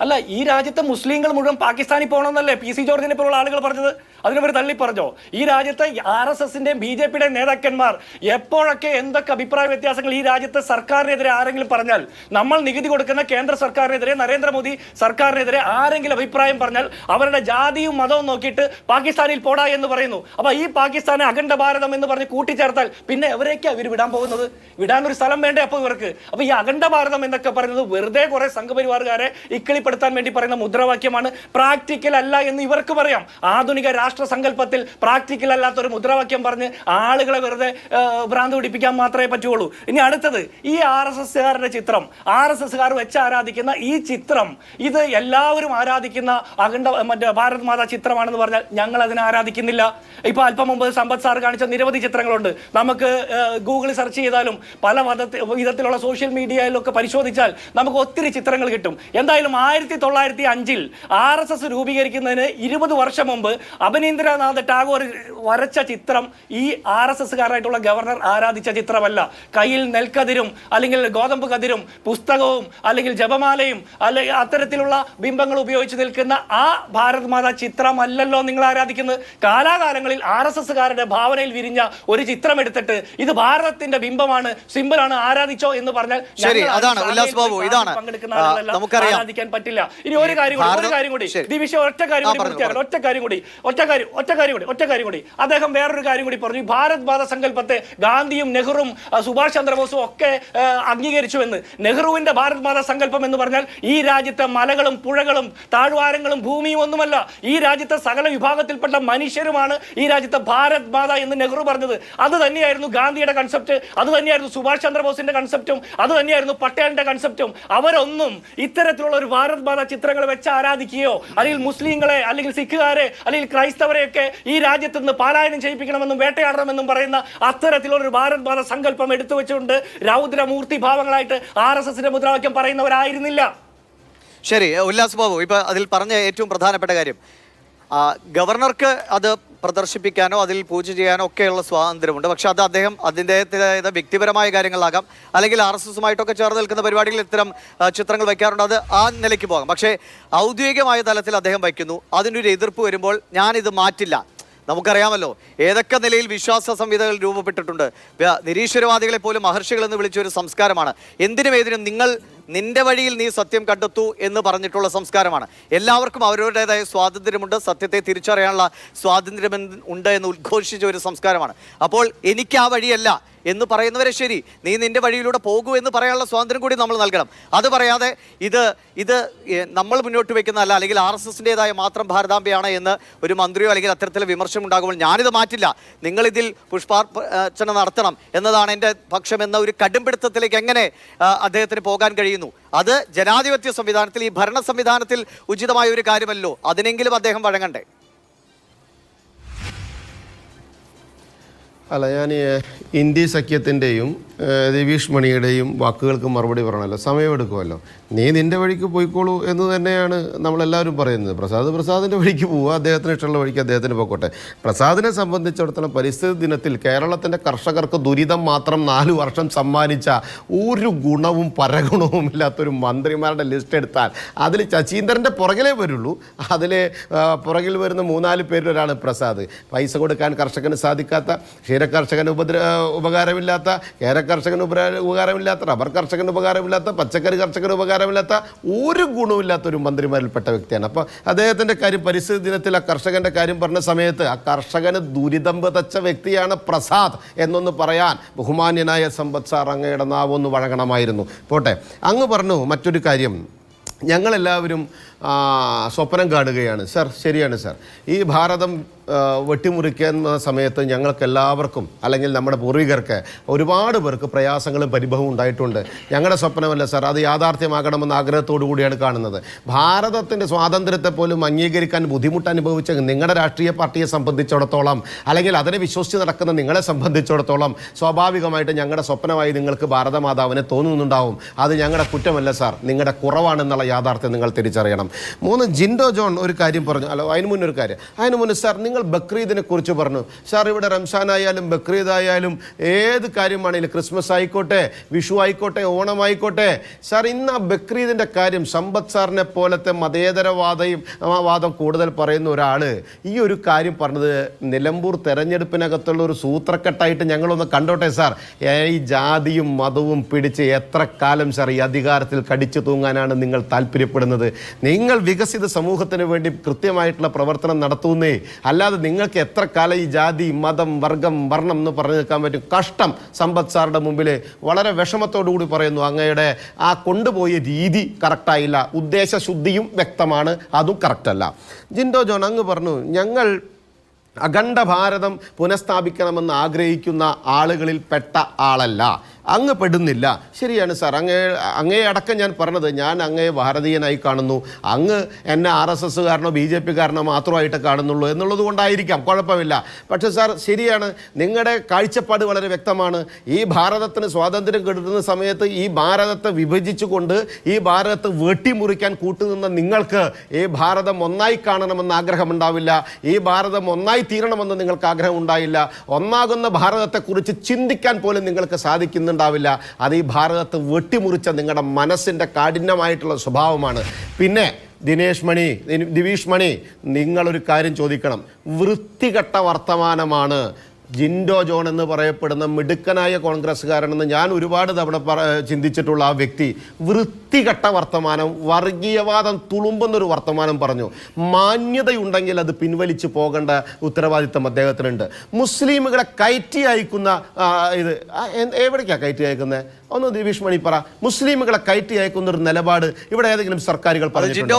അല്ല, ഈ രാജ്യത്തെ മുസ്ലിങ്ങൾ മുഴുവൻ പാകിസ്ഥാനിൽ പോകണമെന്നല്ലേ PC ജോർജിനെ പോലുള്ള ആളുകൾ പറഞ്ഞത്? അതിനവർ തള്ളി പറഞ്ഞോ? ഈ രാജ്യത്തെ RSSന്റെയും BJP-യുടെയും നേതാക്കന്മാർ എപ്പോഴൊക്കെ എന്തൊക്കെ അഭിപ്രായ വ്യത്യാസങ്ങൾ ഈ രാജ്യത്തെ സർക്കാരിനെതിരെ ആരെങ്കിലും പറഞ്ഞാൽ, നമ്മൾ നികുതി കൊടുക്കുന്ന കേന്ദ്ര സർക്കാരിനെതിരെ, നരേന്ദ്രമോദി സർക്കാരിനെതിരെ ആരെങ്കിലും അഭിപ്രായം പറഞ്ഞാൽ അവരുടെ ജാതിയും മതവും നോക്കിയിട്ട് പാകിസ്ഥാനിൽ പോടാ എന്ന് പറയുന്നു. അപ്പൊ ഈ പാകിസ്ഥാനെ അഖണ്ഡ ഭാരതം എന്ന് പറഞ്ഞ് കൂട്ടിച്ചേർത്താൽ പിന്നെ എവരേക്കാ ഇവർ വിടാൻ പോകുന്നത്? വിടാനൊരു സ്ഥലം വേണ്ടേ അപ്പൊ ഇവർക്ക്? അപ്പൊ ഈ അഖണ്ഡ ഭാരതം എന്നൊക്കെ പറയുന്നത് വെറുതെ കുറെ സംഘപരിവാറുകാരെ ഇക്കിളിപ്പെടുത്താൻ വേണ്ടി പറയുന്ന മുദ്രാവാക്യമാണ്. പ്രാക്ടിക്കൽ അല്ല എന്ന് ഇവർക്ക് പറയാം. ആധുനിക രാഷ്ട്ര സങ്കല്പത്തിൽ പ്രാക്ടിക്കൽ അല്ലാത്ത ഒരു മുദ്രാവാക്യം പറഞ്ഞ് ആളുകളെ വെറുതെ ഭ്രാന്ത് പിടിപ്പിക്കാൻ മാത്രമേ പറ്റുള്ളൂ. ഇനി അടുത്തത്, ഈ RSSകാരുടെ ചിത്രം, RSSകാർ വെച്ച് ആരാധിക്കുന്ന ഈ ചിത്രം, ഇത് എല്ലാവരും ആരാധിക്കുന്ന മറ്റേ ഭാരത് മാതാ ചിത്രമാണെന്ന് പറഞ്ഞാൽ ഞങ്ങൾ അതിനെ ആരാധിക്കുന്നില്ല. ഇപ്പൊ അല്പം മുമ്പ് സമ്പത്ത് സാർ കാണിച്ച നിരവധി ചിത്രങ്ങളുണ്ട്. നമുക്ക് ഗൂഗിളിൽ സെർച്ച് ചെയ്താലും പല വിധത്തിലുള്ള സോഷ്യൽ മീഡിയയിലൊക്കെ പരിശോധിച്ചാൽ നമുക്ക് ഒത്തിരി ചിത്രങ്ങൾ കിട്ടും. എന്തായാലും 1905 RSS രൂപീകരിക്കുന്നതിന് 20 വർഷം മുമ്പ് അഭിനീന്ദ്രനാഥ് ടാഗോർ വരച്ച ചിത്രം ഈ RSSകാരായിട്ടുള്ള ഗവർണർ ആരാധിച്ച ചിത്രമല്ല. കയ്യിൽ നെൽക്കതിരും അല്ലെങ്കിൽ ഗോതമ്പ് കതിരും പുസ്തകവും അല്ലെങ്കിൽ ജപമാലയും അല്ലെങ്കിൽ അത്തരത്തിലുള്ള ബിംബങ്ങൾ ഉപയോഗിച്ച് നിൽക്കുന്ന ആ ഭാരത് മാതാ ചിത്രമല്ലല്ലോ നിങ്ങൾ ആരാധിക്കുന്നത്. കാലാകാലങ്ങളിൽ RSSകാരുടെ ഭാവനയിൽ വിരിഞ്ഞ ഒരു ചിത്രം എടുത്തിട്ട് ഇത് ഭാരതത്തിന്റെ ബിംബമാണ്, സിംബലാണ്, ആരാധിച്ചോ എന്ന് പറഞ്ഞാൽ പങ്കെടുക്കുന്ന ആളുകളെല്ലാം ആരാധിക്കാൻ പറ്റില്ല. ഇനി ഒരു കാര്യം കൂടി ഒറ്റ കാര്യം കൂടി അദ്ദേഹം വേറൊരു കാര്യം കൂടി പറഞ്ഞു. ഭാരത് മാതാ സങ്കല്പത്തെ ഗാന്ധിയും നെഹ്റുവും സുഭാഷ് ചന്ദ്രബോസും ഒക്കെ അംഗീകരിച്ചു എന്ന്. നെഹ്റുവിന്റെ ഭാരത് മാതാ സങ്കല്പം എന്ന് പറഞ്ഞാൽ ഈ രാജ്യത്തെ മലകളും പുഴകളും താഴ്വാരങ്ങളും ഭൂമിയും ഒന്നുമല്ല, ഈ രാജ്യത്തെ സകല വിഭാഗത്തിൽപ്പെട്ട മനുഷ്യരുമാണ് ഈ രാജ്യത്തെ ഭാരത് മാതാ എന്ന് നെഹ്റു പറഞ്ഞത്. അത് തന്നെയായിരുന്നു ഗാന്ധിയുടെ കൺസെപ്റ്റ്, അത് തന്നെയായിരുന്നു സുഭാഷ് ചന്ദ്രബോസിന്റെ കൺസെപ്റ്റും, അത് തന്നെയായിരുന്നു പട്ടേലിന്റെ കൺസെപ്റ്റും. അവരൊന്നും ഇത്തരത്തിലുള്ള ഒരു ഭാരത് മാതാ ചിത്രങ്ങൾ വെച്ച് ആരാധിക്കുകയോ അല്ലെങ്കിൽ മുസ്ലിങ്ങളെ അല്ലെങ്കിൽ സിഖുകാരെ അല്ലെങ്കിൽ ക്രൈസ്തവരെയൊക്കെ ഈ രാജ്യത്ത് നിന്ന് പാലായനം ചെയ്യിപ്പിക്കണമെന്നും വേട്ടയാടണമെന്നും പറയുന്ന അത്തരത്തിലുള്ള ഒരു ഭാരത് മാതാ സങ്കല്പം എടുത്തു വെച്ചുകൊണ്ട് രൗദ്രമൂർത്തി ഭാവങ്ങളായിട്ട് RSSന്റെ മുദ്രാവാക്യം പറയുന്നവരായിരുന്നില്ല. ശരി, ഉല്ലാസ് ബാബു, ഇപ്പൊ അതിൽ പറഞ്ഞ ഏറ്റവും പ്രധാനപ്പെട്ട കാര്യം, ഗവർണർക്ക് അത് പ്രദർശിപ്പിക്കാനോ അതിൽ പൂജ ചെയ്യാനോ ഒക്കെയുള്ള സ്വാതന്ത്ര്യമുണ്ട്. പക്ഷെ അത് അദ്ദേഹം അതിൻ്റെതായ വ്യക്തിപരമായ കാര്യങ്ങളാകാം, അല്ലെങ്കിൽ RSSുമായിട്ടൊക്കെ ചേർന്ന് നിൽക്കുന്ന പരിപാടികളിൽ ഇത്തരം ചിത്രങ്ങൾ വയ്ക്കാറുണ്ട്. അത് ആ നിലയ്ക്ക് പോകാം. പക്ഷേ ഔദ്യോഗികമായ തലത്തിൽ അദ്ദേഹം വയ്ക്കുന്നു, അതിനൊരു എതിർപ്പ് വരുമ്പോൾ ഞാനിത് മാറ്റില്ല. നമുക്കറിയാമല്ലോ ഏതൊക്കെ നിലയിൽ വിശ്വാസ സംഹിതകൾ രൂപപ്പെട്ടിട്ടുണ്ട്. നിരീശ്വരവാദികളെ പോലും മഹർഷികൾ എന്ന് വിളിച്ച ഒരു സംസ്കാരമാണ്. എന്തിനും ഏതിനും നിന്റെ വഴിയിൽ നീ സത്യം കണ്ടെത്തൂ എന്ന് പറഞ്ഞിട്ടുള്ള സംസ്കാരമാണ്. എല്ലാവർക്കും അവരവരുടേതായ സ്വാതന്ത്ര്യമുണ്ട്, സത്യത്തെ തിരിച്ചറിയാനുള്ള സ്വാതന്ത്ര്യം ഉണ്ട് എന്ന് ഉദ്ഘോഷിച്ച ഒരു സംസ്കാരമാണ്. അപ്പോൾ എനിക്ക് ആ വഴിയല്ല എന്ന് പറയുന്നവരെ ശരി, നീ നിന്റെ വഴിയിലൂടെ പോകൂ എന്ന് പറയാനുള്ള സ്വാതന്ത്ര്യം കൂടി നമ്മൾ നൽകണം. അത് പറയാതെ ഇത് നമ്മൾ മുന്നോട്ട് വെക്കുന്നതല്ല, അല്ലെങ്കിൽ RSSൻ്റെതായ മാത്രം ഭാരതാംബയാണ് എന്ന് ഒരു മന്ത്രിയോ അല്ലെങ്കിൽ അത്തരത്തിലെ വിമർശനം ഉണ്ടാകുമ്പോൾ ഞാനിത് മാറ്റില്ല, നിങ്ങളിതിൽ പുഷ്പാർച്ചന നടത്തണം എന്നതാണ് എൻ്റെ പക്ഷം എന്ന ഒരു കടുംപിടുത്തത്തിലേക്ക് എങ്ങനെ അദ്ദേഹത്തിന് പോകാൻ കഴിയുന്നു? അത് ജനാധിപത്യ സംവിധാനത്തിൽ, ഈ ഭരണ സംവിധാനത്തിൽ ഉചിതമായ ഒരു കാര്യമല്ലോ. അതിനെങ്കിലും അദ്ദേഹം വഴങ്ങണ്ടേ? അല്ല, ഞാൻ ഇന്ത്യ സഖ്യത്തിൻ്റെയും രവീഷ് മണിയുടെയും വാക്കുകൾക്ക് മറുപടി പറയണമല്ലോ, സമയമെടുക്കുമല്ലോ. നീ നിൻ്റെ വഴിക്ക് പോയിക്കോളൂ എന്ന് തന്നെയാണ് നമ്മളെല്ലാവരും പറയുന്നത്. പ്രസാദിൻ്റെ വഴിക്ക് പോവുക, അദ്ദേഹത്തിന് ഇഷ്ടമുള്ള വഴിക്ക് അദ്ദേഹത്തിന് പോയിക്കോട്ടെ. പ്രസാദിനെ സംബന്ധിച്ചിടത്തോളം പരിസ്ഥിതി ദിനത്തിൽ കേരളത്തിൻ്റെ കർഷകർക്ക് ദുരിതം മാത്രം 4 വർഷം സമ്മാനിച്ച ഒരു ഗുണവും പരഗുണവും ഇല്ലാത്തൊരു മന്ത്രിമാരുടെ ലിസ്റ്റ് എടുത്താൽ അതിൽ ശശീന്ദ്രൻ്റെ പുറകിലേ വരുള്ളൂ. അതിൽ പുറകിൽ വരുന്ന 3-4 പേരിൽ ഒരാൾ പ്രസാദ്. പൈസ കൊടുക്കാൻ കർഷകന് സാധിക്കാത്ത, ക്ഷീരകർഷകന് ഉപകാരമില്ലാത്ത, കർഷകന് ഉപകാരമില്ലാത്ത, റബ്ബർ കർഷകന് ഉപകാരമില്ലാത്ത, പച്ചക്കറി കർഷകന് ഉപകാരമില്ലാത്ത, ഒരു ഗുണമില്ലാത്ത ഒരു മന്ത്രിമാരിൽപ്പെട്ട വ്യക്തിയാണ്. അപ്പോൾ അദ്ദേഹത്തിൻ്റെ കാര്യം, പരിസ്ഥിതി ദിനത്തിൽ ആ കർഷകൻ്റെ കാര്യം പറഞ്ഞ സമയത്ത് ആ കർഷകന് ദുരിതം വിതച്ച വ്യക്തിയാണ് പ്രസാദ് എന്നൊന്ന് പറയാൻ ബഹുമാന്യനായ സമ്പത്ത് സാർ അങ്ങയുടെ നാവൊന്ന് വഴങ്ങണമായിരുന്നു. പോട്ടെ, അങ്ങ് പറഞ്ഞു മറ്റൊരു കാര്യം, ഞങ്ങളെല്ലാവരും സ്വപ്നം കാണുകയാണ്. സാർ, ശരിയാണ് സാർ. ഈ ഭാരതം വെട്ടിമുറിക്കുന്ന സമയത്ത് ഞങ്ങൾക്കെല്ലാവർക്കും, അല്ലെങ്കിൽ നമ്മുടെ പൂർവികർക്ക്, ഒരുപാട് പേർക്ക് പ്രയാസങ്ങളും പരിഭവവും ഉണ്ടായിട്ടുണ്ട്. ഞങ്ങളുടെ സ്വപ്നമല്ല സാർ, അത് യാഥാർത്ഥ്യമാകണമെന്ന ആഗ്രഹത്തോടു കൂടിയാണ് കാണുന്നത്. ഭാരതത്തിൻ്റെ സ്വാതന്ത്ര്യത്തെ പോലും അംഗീകരിക്കാൻ ബുദ്ധിമുട്ട് അനുഭവിച്ച നിങ്ങളുടെ രാഷ്ട്രീയ പാർട്ടിയെ സംബന്ധിച്ചിടത്തോളം, അല്ലെങ്കിൽ അതിനെ വിശ്വസിച്ച് നടക്കുന്ന നിങ്ങളെ സംബന്ധിച്ചിടത്തോളം, സ്വാഭാവികമായിട്ട് ഞങ്ങളുടെ സ്വപ്നമായി നിങ്ങൾക്ക് ഭാരതമാതാവിനെ തോന്നുന്നുണ്ടാവും. അത് ഞങ്ങളുടെ കുറ്റമല്ല സാർ, നിങ്ങളുടെ കുറവാണെന്നുള്ള യാഥാർത്ഥ്യം നിങ്ങൾ തിരിച്ചറിയണം. 3, ജിൻഡോ ജോൺ ഒരു കാര്യം പറഞ്ഞു. അല്ല, അതിന് മുന്നേ ഒരു കാര്യം. അതിന് മുന്നേ സാർ, നിങ്ങൾ ബക്രീദിനെ കുറിച്ച് പറഞ്ഞു. സാർ, ഇവിടെ റംസാൻ ആയാലും ബക്രീദ് ആയാലും ഏത് കാര്യമാണെങ്കിലും, ക്രിസ്മസ് ആയിക്കോട്ടെ, വിഷു ആയിക്കോട്ടെ, ഓണമായിക്കോട്ടെ, സാർ, ഇന്ന് ആ ബക്രീദിൻ്റെ കാര്യം സമ്പത്ത് സാറിനെ പോലത്തെ മതേതരവാദം കൂടുതൽ പറയുന്ന ഒരാൾ ഈ ഒരു കാര്യം പറഞ്ഞത് നിലമ്പൂർ തെരഞ്ഞെടുപ്പിനകത്തുള്ള ഒരു സൂത്രക്കെട്ടായിട്ട് ഞങ്ങളൊന്ന് കണ്ടോട്ടെ സാർ. ഈ ജാതിയും മതവും പിടിച്ച് എത്ര കാലം സാർ ഈ അധികാരത്തിൽ കടിച്ചു തൂങ്ങാനാണ് നിങ്ങൾ താല്പര്യപ്പെടുന്നത്? നിങ്ങൾ വികസിത സമൂഹത്തിന് വേണ്ടി കൃത്യമായിട്ടുള്ള പ്രവർത്തനം നടത്തുന്നേ, അല്ലാതെ നിങ്ങൾക്ക് എത്ര കാലം ഈ ജാതി, മതം, വർഗം, വർണ്ണം എന്ന് പറഞ്ഞു നിൽക്കാൻ പറ്റും? കഷ്ടം. സമ്പത്ത് സാറിൻ്റെ മുമ്പിൽ വളരെ വിഷമത്തോടുകൂടി പറയുന്നു, അങ്ങയുടെ ആ കൊണ്ടുപോയ രീതി കറക്റ്റായില്ല, ഉദ്ദേശശുദ്ധിയും വ്യക്തമാണ്, അതും കറക്റ്റല്ല. ജിൻഡോ ജോൺ, അങ്ങ് പറഞ്ഞു ഞങ്ങൾ അഖണ്ഡ ഭാരതം പുനഃസ്ഥാപിക്കണമെന്ന് ആഗ്രഹിക്കുന്ന ആളുകളിൽ പെട്ട ആളല്ല, അങ്ങ് പെടുന്നില്ല. ശരിയാണ് സാർ, അങ്ങയെ അടക്കം ഞാൻ പറഞ്ഞത്, ഞാൻ അങ്ങയെ ഭാരതീയനായി കാണുന്നു, അങ്ങ് എന്നെ RSSകാരനോ BJP കാരനോ മാത്രമായിട്ട് കാണുന്നുള്ളൂ എന്നുള്ളത് കൊണ്ടായിരിക്കാം, കുഴപ്പമില്ല. പക്ഷേ സാർ, ശരിയാണ്, നിങ്ങളുടെ കാഴ്ചപ്പാട് വളരെ വ്യക്തമാണ്. ഈ ഭാരതത്തിന് സ്വാതന്ത്ര്യം കിട്ടുന്ന സമയത്ത് ഈ ഭാരതത്തെ വിഭജിച്ചുകൊണ്ട് ഈ ഭാരതത്തെ വെട്ടിമുറിക്കാൻ കൂട്ടുനിന്ന നിങ്ങൾക്ക് ഈ ഭാരതം ഒന്നായി കാണണമെന്ന് ആഗ്രഹമുണ്ടാവില്ല, ഈ ഭാരതം ഒന്നായി തീരണമെന്ന് നിങ്ങൾക്ക് ആഗ്രഹം ഉണ്ടായില്ല, ഒന്നാകുന്ന ഭാരതത്തെക്കുറിച്ച് ചിന്തിക്കാൻ പോലും നിങ്ങൾക്ക് സാധിക്കുന്നുണ്ടാവില്ല. അത് ഈ ഭാരതത്തെ വെട്ടിമുറിച്ച നിങ്ങളുടെ മനസ്സിൻ്റെ കാഠിന്യമായിട്ടുള്ള സ്വഭാവമാണ്. പിന്നെ ദിവീഷ് മണി, നിങ്ങളൊരു കാര്യം ചോദിക്കണം. വൃത്തികെട്ട വർത്തമാനമാണ് ജിൻഡോ ജോൺ എന്ന് പറയപ്പെടുന്ന മിടുക്കനായ കോൺഗ്രസ്സുകാരനെന്ന് ഞാൻ ഒരുപാട് തവണ ചിന്തിച്ചിട്ടുള്ള ആ വ്യക്തി വൃത്തികെട്ട വർത്തമാനം, വർഗീയവാദം തുളുമ്പുന്നൊരു വർത്തമാനം പറഞ്ഞു. മാന്യതയുണ്ടെങ്കിൽ അത് പിൻവലിച്ച് പോകേണ്ട ഉത്തരവാദിത്തം അദ്ദേഹത്തിനുണ്ട്. മുസ്ലിമുകളെ കയറ്റി അയക്കുന്ന എവിടേക്കാണ് കയറ്റി അയക്കുന്നത്? ഒന്ന് ദിവീഷ് മണി പറ. മുസ്ലിമുകളെ കയറ്റി അയക്കുന്ന ഒരു നിലപാട് ഇവിടെ ഏതെങ്കിലും സർക്കാരുകൾ പറഞ്ഞിട്ടുണ്ടോ?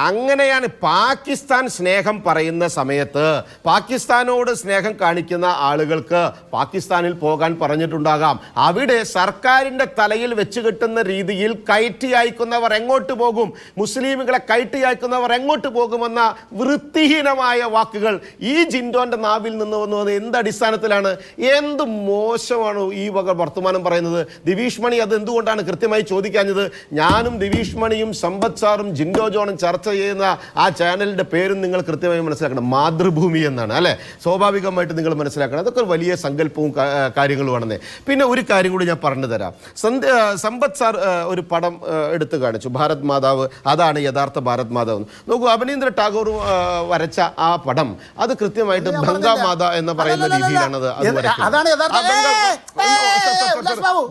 അങ്ങനെയാണ് പാകിസ്ഥാൻ സ്നേഹം പറയുന്ന സമയത്ത് പാകിസ്ഥാനോട് സ്നേഹം കാണിക്കുന്ന ആളുകൾക്ക് പാകിസ്ഥാനിൽ പോകാൻ പറഞ്ഞിട്ടുണ്ടാകാം. അവിടെ സർക്കാരിൻ്റെ തലയിൽ വെച്ച് കെട്ടുന്ന രീതിയിൽ കയറ്റി അയക്കുന്നവർ എങ്ങോട്ട് പോകും, മുസ്ലിമുകളെ കയറ്റി അയക്കുന്നവർ എങ്ങോട്ട് പോകുമെന്ന വൃത്തിഹീനമായ വാക്കുകൾ ഈ ജിൻഡോന്റെ നാവിൽ നിന്ന് വന്നത് എന്ത് അടിസ്ഥാനത്തിലാണ്? എന്ത് മോശമാണ് ഈ വക വർത്തമാനം പറയുന്നത്? ദിവീഷ് മണി അത് എന്തുകൊണ്ടാണ് കൃത്യമായി ചോദിക്കാഞ്ഞത്? ഞാനും ദിവീഷ് മണിയും സമ്പത്ത് സാറും ജിൻഡോ ജോണും ചർച്ച ചെയ്യുന്ന ആ ചാനലിന്റെ പേരും നിങ്ങൾ കൃത്യമായി മനസ്സിലാക്കണം. മാതൃഭൂമി എന്നാണ്, അല്ലെ? സ്വാഭാവികമായിട്ട് നിങ്ങൾ മനസ്സിലാക്കണം. അതൊക്കെ ഒരു വലിയ സങ്കല്പവും കാര്യങ്ങളുമാണെന്നേ. പിന്നെ ഒരു കാര്യം കൂടി ഞാൻ പറഞ്ഞു തരാം. സമ്പത്ത് സാർ ഒരു പടം എടുത്തു കാണിച്ചു, ഭാരത് മാതാവ്. അതാണ് യഥാർത്ഥ ഭാരത് മാതാവ്. നോക്കൂ, അഭിനീന്ദ്ര ടാഗോർ വരച്ച ആ പടം അത് കൃത്യമായിട്ട് ബംഗാമാത എന്ന് പറയുന്ന രീതിയിലാണ് അത്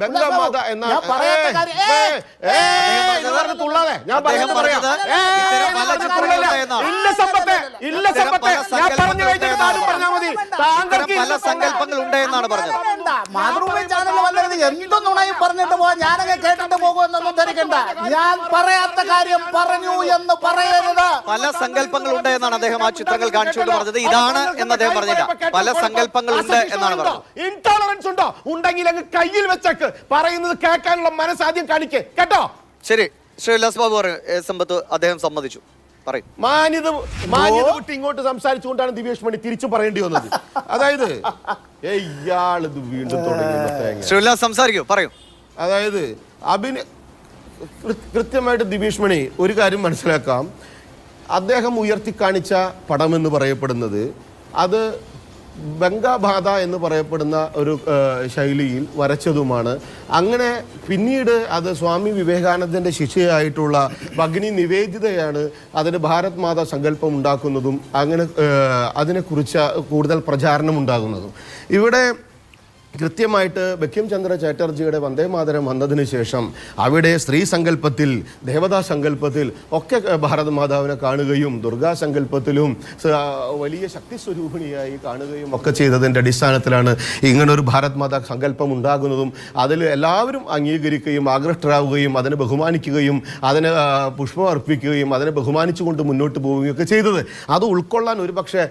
ബംഗാമാത എന്ന തുള്ളാതെ ഞാൻ പറയുന്നത് പറയാം. ഇല്ല സമ്പത്തെ, ഇല്ല സമ്പത്തെ, ഞാൻ പറഞ്ഞു കഴിഞ്ഞിട്ട് താനും പറഞ്ഞാൽ മതി. താങ്കൾക്ക് പല സങ്കല്പങ്ങൾ ഉണ്ട് എന്നാണ് പറഞ്ഞത്. മാതൃഭൂമി ചാനൽ വന്നത് എന്തൊന്നുണയും പറഞ്ഞിട്ട് പോവാ, ഞാനൊക്കെ കേട്ടിട്ട് പോകുമെന്നൊന്നും ധരിക്കണ്ട. ഞാൻ പറയാത്ത കാര്യം പറഞ്ഞു എന്ന് പറയരുത്. പല സങ്കല്പങ്ങൾ ഉണ്ട് എന്നാണ് അദ്ദേഹം ആ ചിത്രങ്ങൾ കാണിച്ചുകൊണ്ട് പറഞ്ഞത്. ഇതാണ് എന്ന് അദ്ദേഹം പറഞ്ഞില്ല, പല സങ്കല്പങ്ങൾ ഉണ്ട് എന്നാണ് പറഞ്ഞത്. ഇൻടോളറൻസ് ഉണ്ടോ? ഉണ്ടെങ്കിൽ അങ്ങ് കയ്യിൽ വെച്ചേക്ക്. പറയുന്നത് കേൾക്കാനുള്ള മനസ്സാദ്യം കാണിക്കേ, കേട്ടോ? ശരി, ശ്രീ ഉല്ലാസ് ബാബു സമ്പത്ത് അദ്ദേഹം സമ്മതിച്ചു. പറയും മാന്യത വിട്ട് ഇങ്ങോട്ട് സംസാരിച്ചുകൊണ്ടാണ് ദിവീഷ് മണി തിരിച്ചു പറയേണ്ടി വന്നത്. അതായത് ഇയാളിത് വീണ്ടും തുടങ്ങി. ശ്രീ ഉല്ലാസ് സംസാരിക്കൂ, പറയൂ. അതായത് കൃത്യമായിട്ട് ദിവീഷ് മണി ഒരു കാര്യം മനസ്സിലാക്കാം. അദ്ദേഹം ഉയർത്തി കാണിച്ച പടമെന്ന് പറയപ്പെടുന്നത് അത് ബംഗാബാധ എന്ന് പറയപ്പെടുന്ന ഒരു ശൈലിയിൽ വരച്ചതുമാണ്. അങ്ങനെ പിന്നീട് അത് സ്വാമി വിവേകാനന്ദൻ്റെ ശിഷ്യയായിട്ടുള്ള ഭഗിനി നിവേദിതയാണ് അതിന് ഭാരത് മാതാ സങ്കല്പം ഉണ്ടാക്കുന്നതും അങ്ങനെ അതിനെക്കുറിച്ച് കൂടുതൽ പ്രചാരണം ഉണ്ടാകുന്നതും. ഇവിടെ കൃത്യമായിട്ട് ബങ്കിം ചന്ദ്ര ചാറ്റർജിയുടെ വന്ദേ മാതരം വന്നതിന് ശേഷം അവിടെ സ്ത്രീ സങ്കല്പത്തിൽ, ദേവതാ സങ്കല്പത്തിൽ ഒക്കെ ഭാരത മാതാവിനെ കാണുകയും ദുർഗാ സങ്കല്പത്തിലും വലിയ ശക്തി സ്വരൂപിണിയായി കാണുകയും ഒക്കെ ചെയ്തതിൻ്റെ അടിസ്ഥാനത്തിലാണ് ഇങ്ങനൊരു ഭാരത് മാതാ സങ്കല്പം ഉണ്ടാകുന്നതും അതിൽ എല്ലാവരും അംഗീകരിക്കുകയും ആകൃഷ്ടരാകുകയും അതിനെ ബഹുമാനിക്കുകയും അതിന് പുഷ്പം അർപ്പിക്കുകയും അതിനെ ബഹുമാനിച്ചുകൊണ്ട് മുന്നോട്ട് പോവുകയും ഒക്കെ ചെയ്തത്. അത് ഉൾക്കൊള്ളാൻ ഒരുപക്ഷെ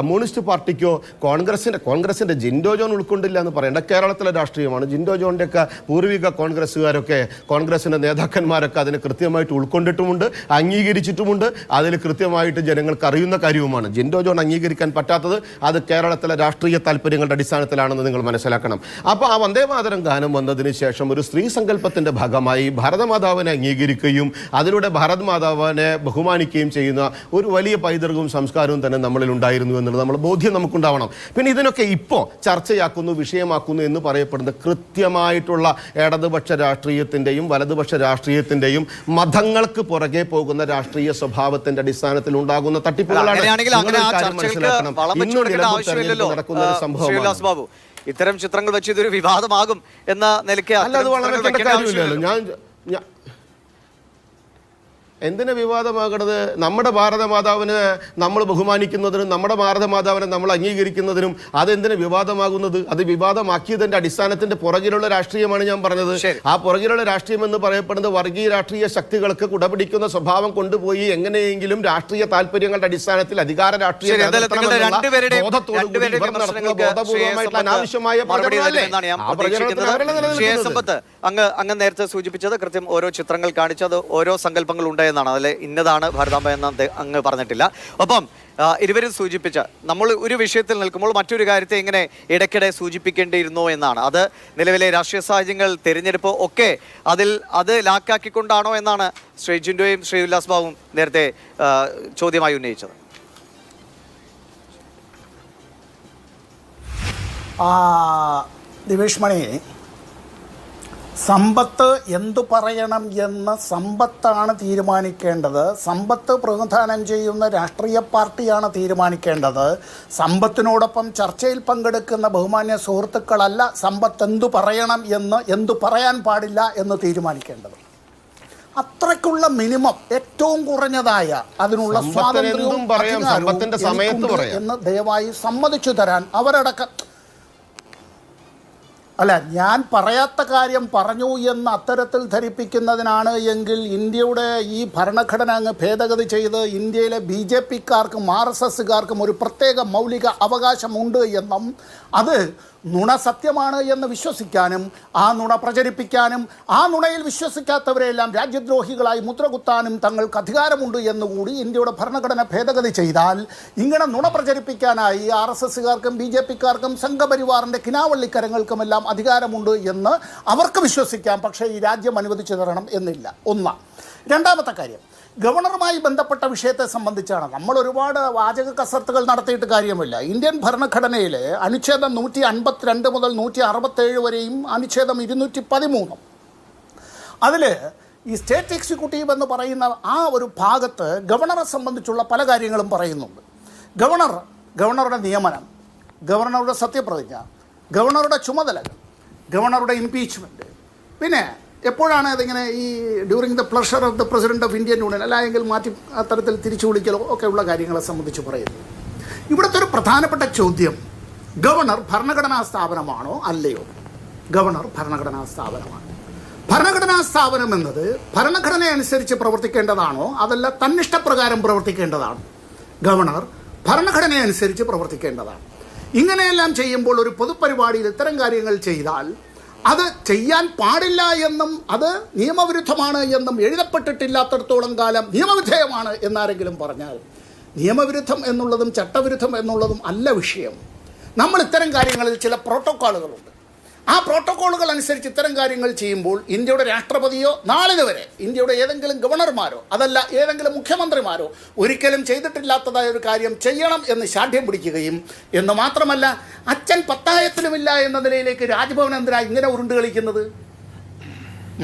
കമ്മ്യൂണിസ്റ്റ് പാർട്ടിക്കോ കോൺഗ്രസിൻ്റെ ജിൻഡോ ജോൺ ഉൾക്കൊണ്ടില്ല എന്ന് പറയേണ്ട കേരളത്തിലെ രാഷ്ട്രീയമാണ്. ജിൻഡോ ജോണിൻ്റെയൊക്കെ പൂർവിക കോൺഗ്രസ്സുകാരൊക്കെ, കോൺഗ്രസിൻ്റെ നേതാക്കന്മാരൊക്കെ അതിനെ കൃത്യമായിട്ട് ഉൾക്കൊണ്ടിട്ടുമുണ്ട്, അംഗീകരിച്ചിട്ടുമുണ്ട്. അതിൽ കൃത്യമായിട്ട് ജനങ്ങൾക്ക് അറിയുന്ന കാര്യവുമാണ്. ജിൻഡോ ജോൺ അംഗീകരിക്കാൻ പറ്റാത്തത് അത് കേരളത്തിലെ രാഷ്ട്രീയ താല്പര്യങ്ങളുടെ അടിസ്ഥാനത്തിലാണെന്ന് നിങ്ങൾ മനസ്സിലാക്കണം. അപ്പോൾ ആ വന്ദേ മാതരം ഗാനം വന്നതിന് ശേഷം ഒരു സ്ത്രീ സങ്കല്പത്തിൻ്റെ ഭാഗമായി ഭാരതമാതാവിനെ അംഗീകരിക്കുകയും അതിലൂടെ ഭാരത് മാതാവിനെ ബഹുമാനിക്കുകയും ചെയ്യുന്ന ഒരു വലിയ പൈതൃകവും സംസ്കാരവും തന്നെ നമ്മളിൽ ഉണ്ടായിരുന്നു എന്നുള്ളത് നമ്മൾ ബോധ്യം നമുക്കുണ്ടാവണം. പിന്നെ ഇതിനൊക്കെ ഇപ്പോൾ ചർച്ചയാക്കുന്ന വിഷയമാക്കുന്നു എന്ന് പറയപ്പെടുന്നത് കൃത്യമായിട്ടുള്ള ഇടതുപക്ഷ രാഷ്ട്രീയത്തിൻ്റെയും വലതുപക്ഷ രാഷ്ട്രീയത്തിൻ്റെയും മതങ്ങൾക്ക് പുറകെ പോകുന്ന രാഷ്ട്രീയ സ്വഭാവത്തിന്റെ അടിസ്ഥാനത്തിൽ ഉണ്ടാകുന്ന തട്ടിപ്പുകളാണ്. ബാബു, ഇത്തരം ചിത്രങ്ങൾ വെച്ച് ഇതൊരു വിവാദമാകും എന്ന നിലയ്ക്ക് എന്തിനാ വിവാദമാകണത്? നമ്മുടെ ഭാരതമാതാവിനെ നമ്മൾ ബഹുമാനിക്കുന്നതിനും നമ്മുടെ ഭാരതമാതാവിനെ നമ്മൾ അംഗീകരിക്കുന്നതിനും അതെന്തിനാ വിവാദമാകുന്നത്? അത് വിവാദമാക്കിയതിന്റെ അടിസ്ഥാനത്തിന്റെ പുറകിലുള്ള രാഷ്ട്രീയമാണ് ഞാൻ പറഞ്ഞത്. ആ പുറകിലുള്ള രാഷ്ട്രീയം എന്ന് പറയപ്പെടുന്നത് വർഗീയ രാഷ്ട്രീയ ശക്തികൾക്ക് കുടപിടിക്കുന്ന സ്വഭാവം കൊണ്ടുപോയി എങ്ങനെയെങ്കിലും രാഷ്ട്രീയ താല്പര്യങ്ങളുടെ അടിസ്ഥാനത്തിൽ അധികാര രാഷ്ട്രീയം അങ്ങ് നേരത്തെ സൂചിപ്പിച്ചത് കൃത്യം ഓരോ ചിത്രങ്ങൾ കാണിച്ചത് ഓരോ സങ്കല്പങ്ങൾ ഉണ്ട് എന്നാണ്. അതിൽ ഇന്നതാണ് ഭാരതാംബ എന്ന് അങ്ങ് പറഞ്ഞിട്ടില്ല. ഒപ്പം ഇരുവരും സൂചിപ്പിച്ച നമ്മൾ ഒരു വിഷയത്തിൽ നിൽക്കുമ്പോൾ മറ്റൊരു കാര്യത്തെ ഇങ്ങനെ ഇടയ്ക്കിടെ സൂചിപ്പിക്കേണ്ടിയിരുന്നോ എന്നാണ്. അത് നിലവിലെ രാഷ്ട്രീയ സാഹചര്യങ്ങൾ, തിരഞ്ഞെടുപ്പ് ഒക്കെ അത് ലാക്കാക്കിക്കൊണ്ടാണോ എന്നാണ് ശ്രീ ജിൻഡോയും ശ്രീ ഉല്ലാസ് ബാബുവും നേരത്തെ ചോദ്യമായി ഉന്നയിച്ചത്. ദിവേഷ് മണി, സമ്പത്ത് എന്തു പറയണം എന്ന് സമ്പത്താണ് തീരുമാനിക്കേണ്ടത്. സമ്പത്ത് പ്രതിനിധാനം ചെയ്യുന്ന രാഷ്ട്രീയ പാർട്ടിയാണ് തീരുമാനിക്കേണ്ടത്. സമ്പത്തിനോടൊപ്പം ചർച്ചയിൽ പങ്കെടുക്കുന്ന ബഹുമാന്യ സുഹൃത്തുക്കളല്ല സമ്പത്ത് എന്തു പറയണം എന്ന്, എന്തു പറയാൻ പാടില്ല എന്ന് തീരുമാനിക്കേണ്ടത്. അത്രയ്ക്കുള്ള മിനിമം, ഏറ്റവും കുറഞ്ഞതായ അതിനുള്ള സ്വാതന്ത്ര്യവും എന്ന് ദയവായി സമ്മതിച്ചു തരാൻ അവരടക്കം. അല്ല, ഞാൻ പറയാത്ത കാര്യം പറഞ്ഞു എന്ന് അത്തരത്തിൽ ധരിപ്പിക്കുന്നതിനാണ് എങ്കിൽ ഇന്ത്യയുടെ ഈ ഭരണഘടന അങ്ങ് ഭേദഗതി ചെയ്ത് ഇന്ത്യയിലെ BJPക്കാർക്കും RSSകാർക്കും ഒരു പ്രത്യേക മൗലിക അവകാശമുണ്ട് എന്നും അത് നുണ സത്യമാണ് എന്ന് വിശ്വസിക്കാനും ആ നുണ പ്രചരിപ്പിക്കാനും ആ നുണയിൽ വിശ്വസിക്കാത്തവരെല്ലാം രാജ്യദ്രോഹികളായി മുദ്രകുത്താനും തങ്ങൾക്ക് അധികാരമുണ്ട് എന്നുകൂടി ഇന്ത്യയുടെ ഭരണഘടന ഭേദഗതി ചെയ്താൽ ഇങ്ങനെ നുണ പ്രചരിപ്പിക്കാനായി RSSകാർക്കും BJPക്കാർക്കും സംഘപരിവാറിൻ്റെ കിനാവള്ളിക്കരങ്ങൾക്കുമെല്ലാം അധികാരമുണ്ട് എന്ന് അവർക്ക് വിശ്വസിക്കാം. പക്ഷേ ഈ രാജ്യം അനുവദിച്ചു തരണം എന്നില്ല. ഒന്നാം. രണ്ടാമത്തെ കാര്യം, ഗവർണറുമായി ബന്ധപ്പെട്ട വിഷയത്തെ സംബന്ധിച്ചാണ്. നമ്മൾ ഒരുപാട് വാചക കസർത്തുകൾ നടത്തിയിട്ട് കാര്യമില്ല. ഇന്ത്യൻ ഭരണഘടനയിലെ അനുച്ഛേദം 152 മുതൽ 167 വരെയും അനുച്ഛേദം 213 അതിൽ ഈ സ്റ്റേറ്റ് എക്സിക്യൂട്ടീവ് എന്ന് പറയുന്ന ആ ഒരു ഭാഗത്ത് ഗവർണറെ സംബന്ധിച്ചുള്ള പല കാര്യങ്ങളും പറയുന്നുണ്ട്. ഗവർണറുടെ നിയമനം, ഗവർണറുടെ സത്യപ്രതിജ്ഞ, ഗവർണറുടെ ചുമതലകൾ, ഗവർണറുടെ ഇംപീച്ച്മെൻറ്റ്, പിന്നെ എപ്പോഴാണ് അതിങ്ങനെ ഈ during the pleasure of the president of Indian union അല്ലെങ്കിൽ മാറ്റി അത്തരത്തിൽ തിരിച്ചു വിളിക്കലോ ഒക്കെയുള്ള കാര്യങ്ങളെ സംബന്ധിച്ച് പറയുന്നു. ഇവിടുത്തെ ഒരു പ്രധാനപ്പെട്ട ചോദ്യം, ഗവർണർ ഭരണഘടനാ സ്ഥാപനമാണോ അല്ലയോ? ഗവർണർ ഭരണഘടനാ സ്ഥാപനമാണ്. ഭരണഘടനാ സ്ഥാപനം എന്നത് ഭരണഘടന അനുസരിച്ച് പ്രവർത്തിക്കേണ്ടതാണോ അതല്ല തന്നിഷ്ടപ്രകാരം പ്രവർത്തിക്കേണ്ടതാണോ? ഗവർണർ ഭരണഘടന അനുസരിച്ച് പ്രവർത്തിക്കേണ്ടതാണ്. ഇങ്ങനെയെല്ലാം ചെയ്യുമ്പോൾ ഒരു പൊതുപരിപാടിയിൽ ഇത്തരം കാര്യങ്ങൾ ചെയ്താൽ അത് ചെയ്യാൻ പാടില്ല എന്നും അത് നിയമവിരുദ്ധമാണ് എന്നും എഴുതപ്പെട്ടിട്ടില്ലാത്തടത്തോളം കാലം നിയമവിധേയമാണ് എന്നാരെങ്കിലും പറഞ്ഞാൽ നിയമവിരുദ്ധം എന്നുള്ളതും ചട്ടവിരുദ്ധം എന്നുള്ളതും അല്ല വിഷയം. നമ്മൾ ഇത്തരം കാര്യങ്ങളിൽ ചില പ്രോട്ടോക്കോളുകളുണ്ട്. ആ പ്രോട്ടോക്കോളുകൾ അനുസരിച്ച് ഇത്തരം കാര്യങ്ങൾ ചെയ്യുമ്പോൾ ഇന്ത്യയുടെ രാഷ്ട്രപതിയോ നാളിത് വരെ ഇന്ത്യയുടെ ഏതെങ്കിലും ഗവർണർമാരോ അതല്ല ഏതെങ്കിലും മുഖ്യമന്ത്രിമാരോ ഒരിക്കലും ചെയ്തിട്ടില്ലാത്തതായ ഒരു കാര്യം ചെയ്യണം എന്ന് ശാഠ്യം പിടിക്കുകയും എന്ന് മാത്രമല്ല അച്ഛൻ പത്തായത്തിലുമില്ല എന്ന നിലയിലേക്ക് രാജ്ഭവൻ എന്തിനാ ഇങ്ങനെ ഉരുണ്ട് കളിക്കുന്നത്?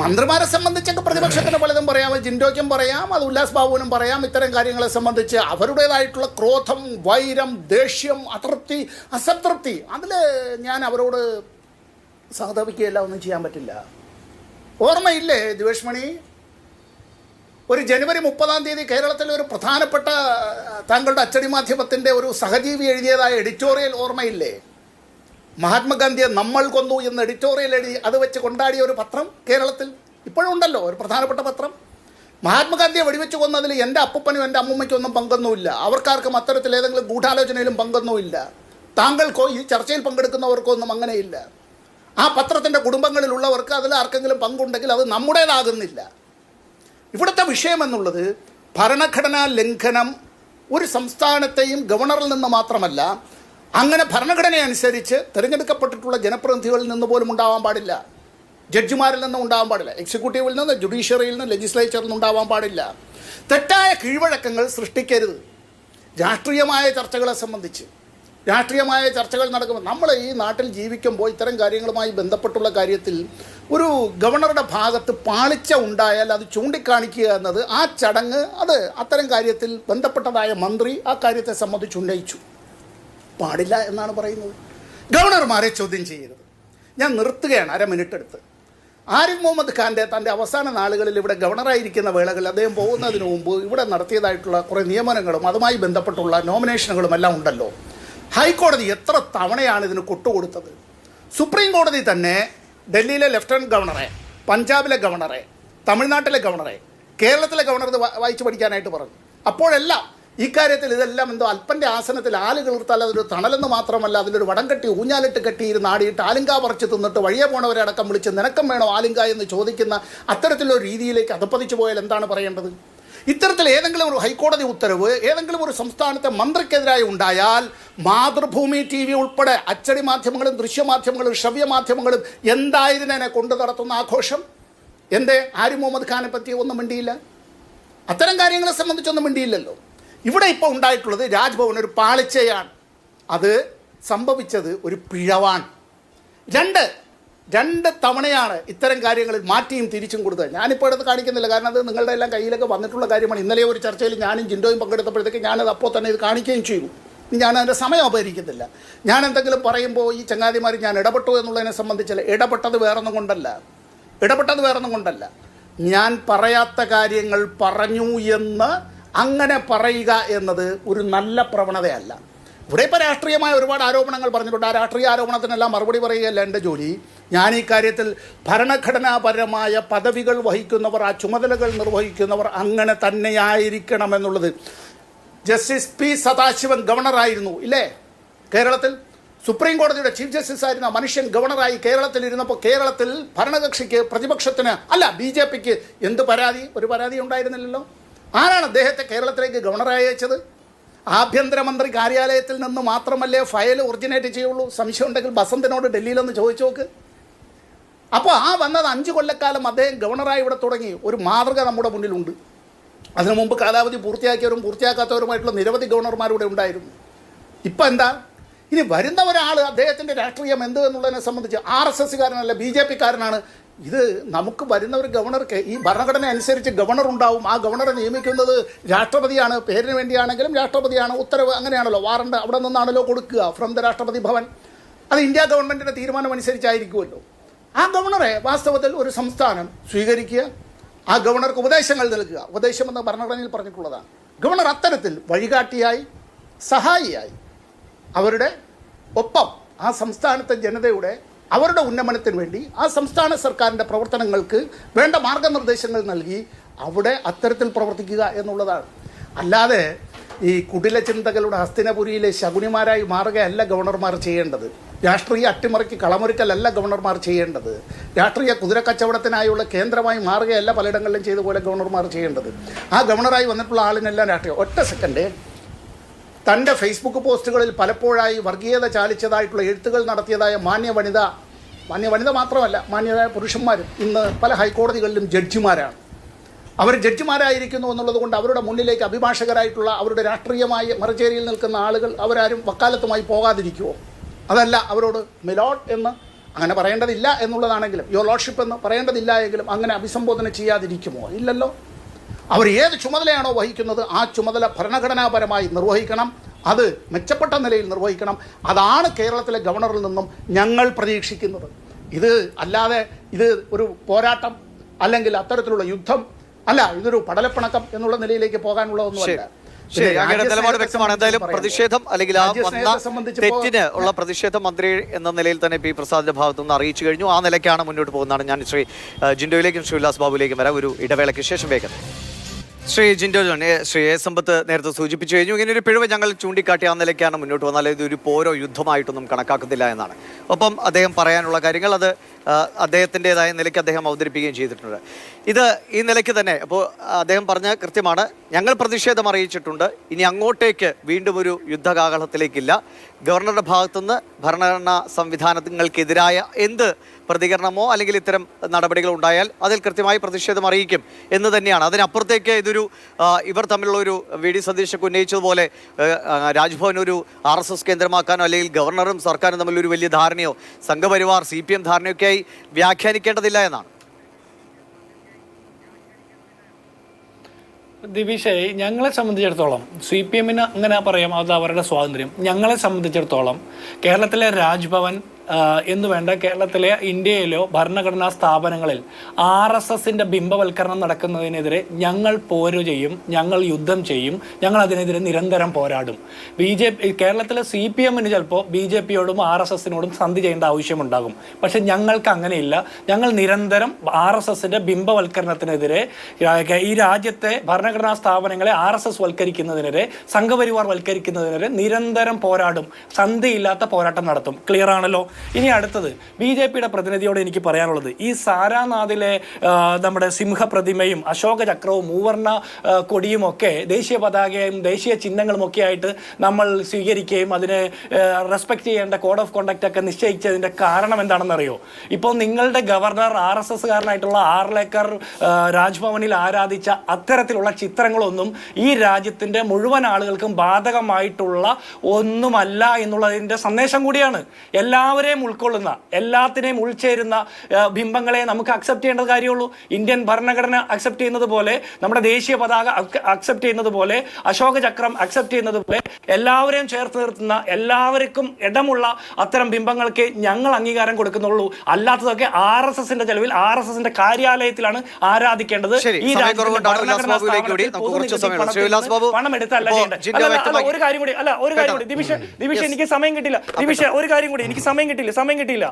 മന്ത്രിമാരെ സംബന്ധിച്ചൊക്കെ പ്രതിപക്ഷത്തിന് പലതും പറയാം, ജിൻഡോയ്ക്കും പറയാം, അത് ഉല്ലാസ് ബാബുവിനും പറയാം. ഇത്തരം കാര്യങ്ങളെ സംബന്ധിച്ച് അവരുടേതായിട്ടുള്ള ക്രോധം, വൈരം, ദേഷ്യം, അതൃപ്തി, അസംതൃപ്തി, അതിൽ ഞാൻ അവരോട് സഹതപിക്കുകയല്ല, ഒന്നും ചെയ്യാൻ പറ്റില്ല. ഓർമ്മയില്ലേ ദിവേഷ് മണി, ഒരു ജനുവരി 30 കേരളത്തിലെ ഒരു പ്രധാനപ്പെട്ട താങ്കളുടെ അച്ചടി മാധ്യമത്തിൻ്റെ ഒരു സഹജീവി എഴുതിയതായ എഡിറ്റോറിയൽ ഓർമ്മയില്ലേ? മഹാത്മാഗാന്ധിയെ നമ്മൾ കൊന്നു എന്ന് എഡിറ്റോറിയൽ എഴുതി അത് വെച്ച് കൊണ്ടാടിയ ഒരു പത്രം കേരളത്തിൽ ഇപ്പോഴും ഉണ്ടല്ലോ, ഒരു പ്രധാനപ്പെട്ട പത്രം. മഹാത്മാഗാന്ധിയെ വെടിവെച്ച് കൊന്നതിൽ എൻ്റെ അപ്പൂപ്പനും എൻ്റെ അമ്മൂമ്മയ്ക്കും ഒന്നും പങ്കൊന്നുമില്ല, അവർക്കാർക്കും അത്തരത്തിൽ ഏതെങ്കിലും ഗൂഢാലോചനയിലും പങ്കൊന്നുമില്ല, താങ്കൾക്കോ ഈ ചർച്ചയിൽ പങ്കെടുക്കുന്നവർക്കോ ഒന്നും അങ്ങനെയില്ല. ആ പത്രത്തിൻ്റെ കുടുംബങ്ങളിലുള്ളവർക്ക് അതിൽ ആർക്കെങ്കിലും പങ്കുണ്ടെങ്കിൽ അത് നമ്മുടേതാകുന്നില്ല. ഇവിടുത്തെ വിഷയം എന്നുള്ളത് ഭരണഘടനാ ലംഘനം ഒരു സംസ്ഥാനത്തെയും ഗവർണറിൽ നിന്ന് മാത്രമല്ല, അങ്ങനെ ഭരണഘടനയനുസരിച്ച് തിരഞ്ഞെടുക്കപ്പെട്ടിട്ടുള്ള ജനപ്രതിനിധികളിൽ നിന്ന് പോലും ഉണ്ടാവാൻ പാടില്ല, ജഡ്ജിമാരിൽ നിന്നും ഉണ്ടാവാൻ പാടില്ല, എക്സിക്യൂട്ടീവിൽ നിന്ന്, ജുഡീഷ്യറിയിൽ നിന്ന്, ലെജിസ്ലേച്ചറിൽ നിന്ന് ഉണ്ടാവാൻ പാടില്ല. തെറ്റായ കീഴ്വഴക്കങ്ങൾ സൃഷ്ടിക്കരുത്. രാഷ്ട്രീയമായ ചർച്ചകളെ സംബന്ധിച്ച് രാഷ്ട്രീയമായ ചർച്ചകൾ നടക്കുമ്പോൾ നമ്മൾ ഈ നാട്ടിൽ ജീവിക്കുമ്പോൾ ഇത്തരം കാര്യങ്ങളുമായി ബന്ധപ്പെട്ടുള്ള കാര്യത്തിൽ ഒരു ഗവർണറുടെ ഭാഗത്ത് പാളിച്ച ഉണ്ടായാൽ അത് ചൂണ്ടിക്കാണിക്കുക എന്നത് ആ ചടങ്ങ് അത് അത്തരം കാര്യത്തിൽ ബന്ധപ്പെട്ടതായ മന്ത്രി ആ കാര്യത്തെ സംബന്ധിച്ച് ഉന്നയിച്ചു. പാടില്ല എന്നാണ് പറയുന്നത്. ഗവർണർമാരെ ചോദ്യം ചെയ്യരുത്. ഞാൻ നിർത്തുകയാണ്, 1/2 മിനിറ്റ് എടുത്ത്. ആരിഫ് മുഹമ്മദ് ഖാൻ്റെ തൻ്റെ അവസാന നാളുകളിൽ ഇവിടെ ഗവർണറായിരിക്കുന്ന വേളകളിൽ അദ്ദേഹം പോകുന്നതിന് മുമ്പ് ഇവിടെ നടത്തിയതായിട്ടുള്ള കുറേ നിയമനങ്ങളും അതുമായി ബന്ധപ്പെട്ടുള്ള നോമിനേഷനുകളും എല്ലാം ഉണ്ടല്ലോ. ഹൈക്കോടതി എത്ര തവണയാണ് ഇതിന് കൊട്ടുകൊടുത്തത്? സുപ്രീം കോടതി തന്നെ ഡൽഹിയിലെ ലെഫ്റ്റനൻറ്റ് ഗവർണറെ, പഞ്ചാബിലെ ഗവർണറെ, തമിഴ്നാട്ടിലെ ഗവർണറെ, കേരളത്തിലെ ഗവർണർ വായിച്ചു പഠിക്കാനായിട്ട് പറഞ്ഞു. അപ്പോഴെല്ലാം ഇക്കാര്യത്തിൽ ഇതെല്ലാം എന്തോ അല്പൻ്റെ ആസനത്തിൽ ആല് കിളിർത്താൽ അതൊരു തണലെന്ന് മാത്രമല്ല, അതിലൊരു വടം കെട്ടി ഊഞ്ഞാലിട്ട് കെട്ടിയിരുന്ന് ആടിയിട്ട് ആലിങ്ക പറിച്ച് തിന്നിട്ട് വഴിയെ പോണവരെ അടക്കം വിളിച്ച് നിനക്കം വേണോ ആലിങ്ക എന്ന് ചോദിക്കുന്ന അത്തരത്തിലൊരു രീതിയിലേക്ക് അധപ്പതിച്ചു പോയാൽ എന്താണ് പറയേണ്ടത്? ഇത്തരത്തിൽ ഏതെങ്കിലും ഒരു ഹൈക്കോടതി ഉത്തരവ് ഏതെങ്കിലും ഒരു സംസ്ഥാനത്തെ മന്ത്രിക്കെതിരായി ഉണ്ടായാൽ മാതൃഭൂമി TV ഉൾപ്പെടെ അച്ചടി മാധ്യമങ്ങളും ദൃശ്യമാധ്യമങ്ങളും ശ്രവ്യമാധ്യമങ്ങളും എന്തായിരുന്നതിനെ കൊണ്ട് നടത്തുന്ന ആഘോഷം? എന്തേ ആരിഫ് മുഹമ്മദ് ഖാനെ പറ്റി ഒന്നും മിണ്ടിയില്ല? അത്തരം കാര്യങ്ങളെ സംബന്ധിച്ചൊന്നും മിണ്ടിയില്ലല്ലോ. ഇവിടെ ഇപ്പോൾ ഉണ്ടായിട്ടുള്ളത് രാജ്ഭവൻ ഒരു പാളിച്ചയാണ്. അത് സംഭവിച്ചത് ഒരു പിഴവാണ്. രണ്ട് തവണയാണ് ഇത്തരം കാര്യങ്ങളിൽ മാറ്റിയും തിരിച്ചും കൊടുത്തത്. ഞാനിപ്പോൾ എടുത്ത് കാണിക്കുന്നില്ല, കാരണം അത് നിങ്ങളുടെ എല്ലാം കയ്യിലൊക്കെ വന്നിട്ടുള്ള കാര്യമാണ്. ഇന്നലെ ഒരു ചർച്ചയിൽ ഞാനും ജിൻഡോയും പങ്കെടുത്തപ്പോഴത്തേക്ക് ഞാനത് അപ്പോൾ തന്നെ ഇത് കാണിക്കുകയും ചെയ്തു. ഞാനതിൻ്റെ സമയം അപഹരിക്കുന്നില്ല. ഞാൻ എന്തെങ്കിലും പറയുമ്പോൾ ഈ ചങ്ങാതിമാർ ഞാൻ ഇടപെട്ടു എന്നുള്ളതിനെ സംബന്ധിച്ചല്ല. ഇടപെട്ടത് വേറൊന്നും കൊണ്ടല്ല. ഞാൻ പറയാത്ത കാര്യങ്ങൾ പറഞ്ഞു എന്ന് അങ്ങനെ പറയുക എന്നത് ഒരു നല്ല പ്രവണതയല്ല. ഇവിടെ ഇപ്പോൾ രാഷ്ട്രീയമായ ഒരുപാട് ആരോപണങ്ങൾ പറഞ്ഞിട്ടുണ്ട്. ആ രാഷ്ട്രീയ ആരോപണത്തിനെല്ലാം മറുപടി പറയുകയല്ല എൻ്റെ ജോലി. ഞാൻ ഈ കാര്യത്തിൽ ഭരണഘടനാപരമായ പദവികൾ വഹിക്കുന്നവർ, ആ ചുമതലകൾ നിർവഹിക്കുന്നവർ അങ്ങനെ തന്നെയായിരിക്കണമെന്നുള്ളത്. Justice P. സദാശിവൻ ഗവർണറായിരുന്നു ഇല്ലേ കേരളത്തിൽ? സുപ്രീം കോടതിയുടെ ചീഫ് ജസ്റ്റിസ് ആയിരുന്ന മനുഷ്യൻ ഗവർണറായി കേരളത്തിൽ ഇരുന്നപ്പോൾ കേരളത്തിൽ ഭരണകക്ഷിക്ക്, പ്രതിപക്ഷത്തിന് അല്ല BJPക്ക് എന്ത് പരാതി? ഒരു പരാതി ഉണ്ടായിരുന്നില്ലല്ലോ. ആരാണ് അദ്ദേഹത്തെ കേരളത്തിലേക്ക് ഗവർണറായി അയച്ചത്? ആഭ്യന്തരമന്ത്രി കാര്യാലയത്തിൽ നിന്ന് മാത്രമല്ലേ ഫയൽ ഒറിജിനേറ്റ് ചെയ്യുള്ളൂ? സംശയം ഉണ്ടെങ്കിൽ ബസന്തിനോട് ഡൽഹിയിലൊന്ന് ചോദിച്ചു നോക്ക്. അപ്പോൾ ആ വന്നത് 5 കൊല്ലക്കാലം അദ്ദേഹം ഗവർണറായി ഇവിടെ തുടങ്ങി. ഒരു മാതൃക നമ്മുടെ മുന്നിലുണ്ട്. അതിനു മുമ്പ് കാലാവധി പൂർത്തിയാക്കിയവരും പൂർത്തിയാക്കാത്തവരുമായിട്ടുള്ള നിരവധി ഗവർണർമാരിവിടെ ഉണ്ടായിരുന്നു. ഇപ്പം എന്താ? ഇനി വരുന്ന ഒരാൾ അദ്ദേഹത്തിൻ്റെ രാഷ്ട്രീയം എന്ത് എന്നുള്ളതിനെ സംബന്ധിച്ച് RSSകാരനല്ല, BJPക്കാരനാണ്. ഇത് നമുക്ക് വരുന്ന ഒരു ഗവർണർക്ക് ഈ ഭരണഘടന അനുസരിച്ച് ഗവർണർ ഉണ്ടാവും. ആ ഗവർണറെ നിയമിക്കുന്നത് രാഷ്ട്രപതിയാണ്. പേരിന് വേണ്ടിയാണെങ്കിലും രാഷ്ട്രപതിയാണ്. ഉത്തരവ് അങ്ങനെയാണല്ലോ, വാറണ്ട് അവിടെ നിന്നാണല്ലോ കൊടുക്കുക, ഫ്രം ദ രാഷ്ട്രപതി ഭവൻ. അത് ഇന്ത്യ ഗവൺമെൻറ്റിൻ്റെ തീരുമാനം അനുസരിച്ചായിരിക്കുമല്ലോ. ആ ഗവർണറെ വാസ്തവത്തിൽ ഒരു സംസ്ഥാനം സ്വീകരിക്കുക, ആ ഗവർണർക്ക് ഉപദേശങ്ങൾ നൽകുക. ഉപദേശമെന്ന് ഭരണഘടനയിൽ പറഞ്ഞിട്ടുള്ളതാണ്. ഗവർണർ അത്തരത്തിൽ വഴികാട്ടിയായി, സഹായിയായി, അവരുടെ ഒപ്പം ആ സംസ്ഥാനത്തെ ജനതയുടെ അവരുടെ ഉന്നമനത്തിന് വേണ്ടി ആ സംസ്ഥാന സർക്കാരിൻ്റെ പ്രവർത്തനങ്ങൾക്ക് വേണ്ട മാർഗനിർദ്ദേശങ്ങൾ നൽകി അവിടെ അത്തരത്തിൽ പ്രവർത്തിക്കുക എന്നുള്ളതാണ്. അല്ലാതെ ഈ കുടില ചിന്തകളുടെ ഹസ്തിനപുരിയിലെ ശകുനിമാരായി മാറുകയല്ല ഗവർണർമാർ ചെയ്യേണ്ടത്. രാഷ്ട്രീയ അട്ടിമറിക്ക് കളമൊരുക്കലല്ല ഗവർണർമാർ ചെയ്യേണ്ടത്. രാഷ്ട്രീയ കുതിരക്കച്ചവടത്തിനായുള്ള കേന്ദ്രമായി മാറുകയല്ല പലയിടങ്ങളിലും ചെയ്ത പോലെ ഗവർണർമാർ ചെയ്യേണ്ടത്. ആ ഗവർണറായി വന്നിട്ടുള്ള ആളിനെല്ലാം രാഷ്ട്രീയം. ഒറ്റ സെക്കൻഡ്, തൻ്റെ ഫേസ്ബുക്ക് പോസ്റ്റുകളിൽ പലപ്പോഴായി വർഗീയത ചാലിച്ചതായിട്ടുള്ള എഴുത്തുകൾ നടത്തിയതായ മാന്യ വനിത മാന്യ വനിത മാത്രമല്ല, മാന്യരായ പുരുഷന്മാരും ഇന്ന് പല ഹൈക്കോടതികളിലും ജഡ്ജിമാരാണ്. അവർ ജഡ്ജിമാരായിരിക്കുന്നു എന്നുള്ളത് കൊണ്ട് അവരുടെ മുന്നിലേക്ക് അഭിഭാഷകരായിട്ടുള്ള അവരുടെ രാഷ്ട്രീയമായി മറച്ചേരിയിൽ നിൽക്കുന്ന ആളുകൾ അവരാരും വക്കാലത്തുമായി പോകാതിരിക്കുമോ? അതല്ല, അവരോട് മിലോഡ് എന്ന് അങ്ങനെ പറയേണ്ടതില്ല എന്നുള്ളതാണെങ്കിലും യുവർ ലോർഡ്ഷിപ്പ് എന്ന് പറയേണ്ടതില്ല എങ്കിലും അങ്ങനെ അഭിസംബോധന ചെയ്യാതിരിക്കുമോ? ഇല്ലല്ലോ. അവർ ഏത് ചുമതലയാണോ വഹിക്കുന്നത് ആ ചുമതല ഭരണഘടനാപരമായി നിർവഹിക്കണം, അത് മെച്ചപ്പെട്ട നിലയിൽ നിർവഹിക്കണം. അതാണ് കേരളത്തിലെ ഗവർണറിൽ നിന്നും ഞങ്ങൾ പ്രതീക്ഷിക്കുന്നത്. ഇത് അല്ലാതെ ഇത് ഒരു പോരാട്ടം അല്ലെങ്കിൽ അത്തരത്തിലുള്ള യുദ്ധം അല്ല, ഇതൊരു പടലപ്പിണക്കം എന്നുള്ള നിലയിലേക്ക് പോകാനുള്ളതൊന്നുമല്ല. ശരി, അങ്ങയുടെ നിലപാട് വ്യക്തമാണ്. എന്തായാലും പ്രതിഷേധം അല്ലെങ്കിൽ ആ വന്ന തെറ്റിന് ഉള്ള പ്രതിഷേധം മന്ത്രി എന്ന നിലയിൽ തന്നെ പി പ്രസാദിന്റെ ഭാഗത്തു നിന്ന് അറിയിച്ചു കഴിഞ്ഞു. ആ നിലയ്ക്കാണ് മുന്നോട്ട് പോകുന്നതാണ്. ഞാൻ ശ്രീ ജിൻഡോയിലേക്കും ശ്രീ ഉല്ലാസ് ബാബുവിലേക്കും വരാം ഒരു ഇടവേളയ്ക്ക് ശേഷം. വേഗം ശ്രീ ജിൻഡോ ജോൺ, ശ്രീ എ സമ്പത്ത് നേരത്തെ സൂചിപ്പിച്ചു കഴിഞ്ഞു. ഇങ്ങനെ ഒരു പിഴവ് ഞങ്ങൾ ചൂണ്ടിക്കാട്ടി ആ നിലയ്ക്കാണ് മുന്നോട്ട് വന്നാൽ ഇതൊരു പോരോ യുദ്ധമായിട്ടൊന്നും കണക്കാക്കുന്നില്ല എന്നാണ്. ഒപ്പം അദ്ദേഹം പറയാനുള്ള കാര്യങ്ങൾ അത് അദ്ദേഹത്തിൻ്റെതായ നിലയ്ക്ക് അദ്ദേഹം അവതരിപ്പിക്കുകയും ചെയ്തിട്ടുണ്ട്. ഇത് ഈ നിലയ്ക്ക് തന്നെ അപ്പോൾ അദ്ദേഹം പറഞ്ഞ കൃത്യമാണ്. ഞങ്ങൾ പ്രതിഷേധം അറിയിച്ചിട്ടുണ്ട്. ഇനി അങ്ങോട്ടേക്ക് വീണ്ടും ഒരു യുദ്ധകാഹളത്തിലേക്കില്ല. ഗവർണറുടെ ഭാഗത്തുനിന്ന് ഭരണഘടനാ സംവിധാനങ്ങൾക്കെതിരായ എന്ത് പ്രതികരണമോ അല്ലെങ്കിൽ ഇത്തരം നടപടികൾ ഉണ്ടായാൽ അതിൽ കൃത്യമായി പ്രതിഷേധം അറിയിക്കും എന്ന് തന്നെയാണ്. അതിനപ്പുറത്തേക്ക് ഇതൊരു ഇവർ തമ്മിലുള്ള ഒരു വി ഡി സതീശൊക്കെ ഉന്നയിച്ചതുപോലെ രാജ്ഭവൻ ഒരു RSS കേന്ദ്രമാക്കാനോ അല്ലെങ്കിൽ ഗവർണറും സർക്കാരും തമ്മിലൊരു വലിയ ധാരണയോ സംഘപരിവാർ CPM ധാരണയൊക്കെയായി വ്യാഖ്യാനിക്കേണ്ടതില്ല എന്നാണ്. ദിവിഷേ, ഞങ്ങളെ സംബന്ധിച്ചിടത്തോളം CPM അങ്ങനെ പറയാം, അത് അവരുടെ സ്വാതന്ത്ര്യം. ഞങ്ങളെ സംബന്ധിച്ചിടത്തോളം കേരളത്തിലെ രാജ്ഭവൻ എന്ന് വേണ്ട കേരളത്തിലെ ഇന്ത്യയിലോ ഭരണഘടനാ സ്ഥാപനങ്ങളിൽ RSSന്റെ ബിംബവൽക്കരണം നടക്കുന്നതിനെതിരെ ഞങ്ങൾ പോരു ചെയ്യും, ഞങ്ങൾ യുദ്ധം ചെയ്യും, ഞങ്ങൾ അതിനെതിരെ നിരന്തരം പോരാടും. കേരളത്തിലെ CPMന് ചിലപ്പോൾ BJPയോടും RSSനോടും സന്ധി ചെയ്യേണ്ട ആവശ്യമുണ്ടാകും. പക്ഷെ ഞങ്ങൾക്ക് അങ്ങനെയില്ല. ഞങ്ങൾ നിരന്തരം RSSന്റെ ബിംബവൽക്കരണത്തിനെതിരെ, ഈ രാജ്യത്തെ ഭരണഘടനാ സ്ഥാപനങ്ങളെ RSS വൽക്കരിക്കുന്നതിനെതിരെ, സംഘപരിവാർ വൽക്കരിക്കുന്നതിനെതിരെ നിരന്തരം പോരാടും. സന്ധിയില്ലാത്ത പോരാട്ടം നടത്തും. ക്ലിയർ ആണല്ലോ. ഇനി അടുത്തത് BJPയുടെ പ്രതിനിധിയോട് എനിക്ക് പറയാനുള്ളത്, ഈ സാരാനാഥിലെ നമ്മുടെ സിംഹപ്രതിമയും അശോക ചക്രവും മൂവർണ്ണ കൊടിയും ഒക്കെ ദേശീയ പതാകയും ദേശീയ ചിഹ്നങ്ങളും ഒക്കെ ആയിട്ട് നമ്മൾ സ്വീകരിക്കുകയും അതിനെ റെസ്പെക്ട് ചെയ്യേണ്ട കോഡ് ഓഫ് കോണ്ടക്റ്റ് ഒക്കെ നിശ്ചയിച്ചതിൻ്റെ കാരണം എന്താണെന്നറിയോ? ഇപ്പോൾ നിങ്ങളുടെ ഗവർണർ RSSകാരനായിട്ടുള്ള ആർലേക്കർ രാജ്ഭവനിൽ ആരാധിച്ച അത്തരത്തിലുള്ള ചിത്രങ്ങളൊന്നും ഈ രാജ്യത്തിൻ്റെ മുഴുവൻ ആളുകൾക്കും ബാധകമായിട്ടുള്ള ഒന്നുമല്ല എന്നുള്ളതിൻ്റെ സന്ദേശം കൂടിയാണ്. എല്ലാവരെയും ഉൾക്കൊള്ളുന്ന, എല്ലാത്തിനെയും ഉൾച്ചേരുന്ന ബിംബങ്ങളെ നമുക്ക് അക്സെപ്റ്റ് ചെയ്യേണ്ട കാര്യമുള്ളൂ. ഇന്ത്യൻ ഭരണഘടന അക്സെപ്റ്റ് ചെയ്യുന്നത് പോലെ, നമ്മുടെ ദേശീയ പതാക അക്സെപ്റ്റ് ചെയ്യുന്നത് പോലെ, അശോക ചക്രം അക്സെപ്റ്റ് ചെയ്യുന്നത് പോലെ എല്ലാവരെയും ചേർത്ത് നിർത്തുന്ന, എല്ലാവർക്കും ഇടമുള്ള അത്തരം ബിംബങ്ങൾക്ക് ഞങ്ങൾ അംഗീകാരം കൊടുക്കുന്നുള്ളൂ. അല്ലാത്തതൊക്കെ RSSന്റെ ചെലവിൽ RSSന്റെ കാര്യാലയത്തിലാണ് ആരാധിക്കേണ്ടത്. ഈ പണം എടുത്തല്ല ചെയ്യേണ്ടത്. ഒരു കാര്യം കൂടി ദിവിഷ എനിക്ക് സമയം കിട്ടില്ല. ഒരു കാര്യം കൂടി എനിക്ക് സമയം കിട്ടിയില്ല.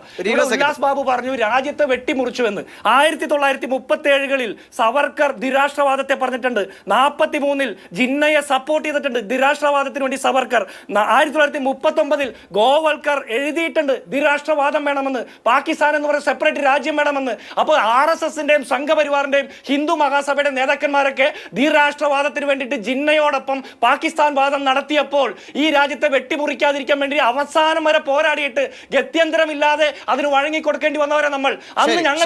ഉല്ലാസ് ബാബു പറഞ്ഞു രാജ്യത്തെ വെട്ടിമുറിച്ചുവെന്ന്. 1937 സവർക്കർ ധിരാഷ്ട്രവാദത്തെ പറഞ്ഞിട്ടുണ്ട്. 43 ജിന്നയെ സപ്പോർട്ട് ചെയ്തിട്ടുണ്ട് ധിരാഷ്ട്രവാദത്തിന് വേണ്ടി സവർക്കർ. 1939 ഗോവൽക്കർ എഴുതിയിട്ടുണ്ട് ധിരാഷ്ട്രവാദം വേണമെന്ന്, പാകിസ്ഥാൻ എന്ന് പറയുന്ന സെപ്പറേറ്റ് രാജ്യം വേണമെന്ന്. അപ്പോൾ RSSന്റെയും സംഘപരിവാറിന്റെയും ഹിന്ദു മഹാസഭയുടെ നേതാക്കന്മാരൊക്കെ ധിരാഷ്ട്രവാദത്തിന് വേണ്ടിയിട്ട് ജിന്നയോടൊപ്പം പാകിസ്ഥാൻ വാദം നടത്തിയപ്പോൾ ഈ രാജ്യത്തെ വെട്ടിമുറിക്കാതിരിക്കാൻ വേണ്ടി അവസാനം വരെ പോരാടിയിട്ട് ഗത്യന്തരമില്ലാതെ അതിന് വഴങ്ങി കൊടുക്കേണ്ടി വന്നവരെ നമ്മൾ. അന്ന് ഞങ്ങൾ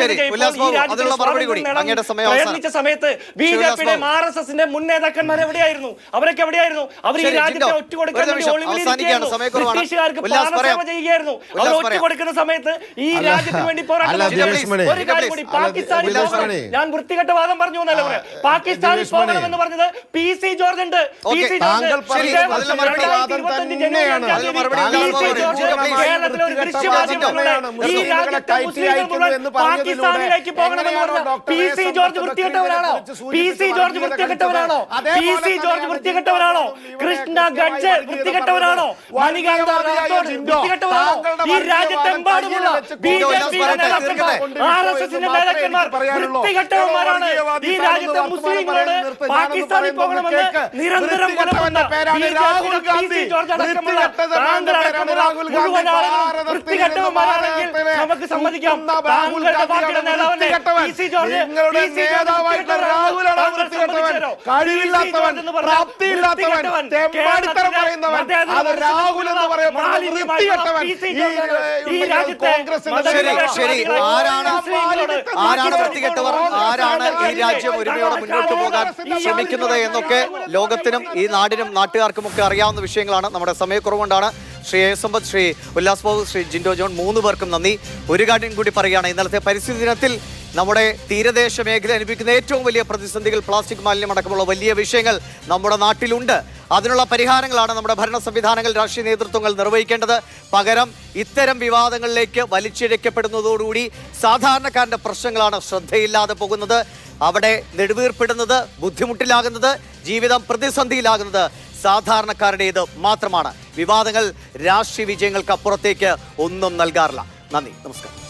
പ്രയത്നിച്ച സമയത്ത് BJPയുടെയും RSSന്റെ മുൻ നേതാക്കന്മാർ എവിടെയായിരുന്നു? അവരൊക്കെ എവിടെയായിരുന്നു? അവർ ഈ രാജ്യത്തെ ഒറ്റുകൊടുക്കാൻ വേണ്ടി ഒളിവിലിരിക്കുകയായിരുന്നു. ബ്രിട്ടീഷുകാർക്ക് പാദസേവ ചെയ്യുകയായിരുന്നു. അവർ ഒറ്റുകൊടുക്കുന്ന സമയത്ത് ഈ രാജ്യത്തിന് വേണ്ടി പോരാട്ടം. ഒരു കാര്യം കൂടി, പാകിസ്ഥാനിൽ പോകണം. ഞാൻ വൃത്തികെട്ട വാദം പറഞ്ഞു എന്നല്ല പറയാം. പാകിസ്ഥാനിൽ പോകണമെന്ന് പറഞ്ഞത് PC ജോർജ് ഉണ്ട്. കേരളത്തിലെ ഒരു ഈ രാജ്യത്തെ മുസ്ലിങ്ങൾ മുഴുവൻ പാകിസ്ഥാനിലേക്ക് പോകണമെന്ന് പറഞ്ഞ PC ജോർജ് വൃത്തികെട്ടവരാണോ? PC ജോർജ് വൃത്തികെട്ടവരാണോ? PC ജോർജ് വൃത്തികെട്ടവരാണോ? കൃഷ്ണ ഗഡ്ജ് വൃത്തികെട്ടവരാണോ? മണികാന്ത റാത്തോഡ് വൃത്തികെട്ടവരാണോ? ഈ രാജ്യത്തെമ്പാടുമുള്ള BJPയുടെ നേതാക്കന്മാർ, RSSന്റെ നേതാക്കന്മാർ വൃത്തികെട്ടവന്മാരാണ്. ഈ രാജ്യത്തെ മുസ്ലിങ്ങളോട് പാകിസ്ഥാനിൽ പോകണമെന്ന് നിരന്തരം കൊലപ്പെടുന്ന PC ജോർജ് അടക്കമുള്ള മുഴുവൻ ആളുകളും വൃത്തികെട്ടവന്മാരാണെങ്കിൽ നമുക്ക് സമ്മതിക്കാം. താങ്കളുടെ പാർട്ടിയുടെ നേതാവല്ലേ PC ജോർജ്, നിങ്ങളുടെ നേതാവായിട്ടുള്ള രാഹുലാണ് വൃത്തികെട്ടവൻ, കഴിവില്ലാത്തവൻ, പ്രാപ്തിയില്ലാത്തവൻ, തെമ്മാടിത്തരം പറയുന്നവൻ. അത് രാഹുൽ എന്ന് പറയപ്പെടുന്ന വൃത്തികെട്ടവൻ. ശരി, ആരാണ് വൃത്തികെട്ടവർ, ആരാണ് ഈ രാജ്യം ഒരുമയോടെ മുന്നോട്ട് പോകാൻ ശ്രമിക്കുന്നത് എന്നൊക്കെ ലോകത്തിനും ഈ നാടിനും നാട്ടുകാർക്കും ഒക്കെ അറിയാവുന്ന വിഷയങ്ങളാണ്. നമ്മുടെ സമയക്കുറവുകൊണ്ടാണ്. ശ്രീ എ സമ്പത്ത്, ശ്രീ ഉല്ലാസ് ബാബു, ശ്രീ ജിൻഡോ ജോൺ, 3 പേർക്കും നന്ദി. ഒരു കാര്യം കൂടി പറയുകയാണ്, ഇന്നലത്തെ പരിസ്ഥിതി ദിനത്തിൽ നമ്മുടെ തീരദേശ മേഖല അനുഭവിക്കുന്ന ഏറ്റവും വലിയ പ്രതിസന്ധികൾ, പ്ലാസ്റ്റിക് മാലിന്യം അടക്കമുള്ള വലിയ വിഷയങ്ങൾ നമ്മുടെ നാട്ടിലുണ്ട്. അതിനുള്ള പരിഹാരങ്ങളാണ് നമ്മുടെ ഭരണ സംവിധാനങ്ങൾ, രാഷ്ട്രീയ നേതൃത്വങ്ങൾ നിർവഹിക്കേണ്ടത്. പകരം ഇത്തരം വിവാദങ്ങളിലേക്ക് വലിച്ചിഴക്കപ്പെടുന്നതോടുകൂടി സാധാരണക്കാരന്റെ പ്രശ്നങ്ങളാണ് ശ്രദ്ധയില്ലാതെ പോകുന്നത്. അവിടെ നെടുവീർപ്പിടുന്നത്, ബുദ്ധിമുട്ടിലാകുന്നത്, ജീവിതം പ്രതിസന്ധിയിലാകുന്നത് സാധാരണക്കാരുടേത് മാത്രമാണ്. വിവാദങ്ങൾ രാഷ്ട്രീയ വിജയങ്ങൾക്ക് അപ്പുറത്തേക്ക് ഒന്നും നൽകാറില്ല. നന്ദി, നമസ്കാരം.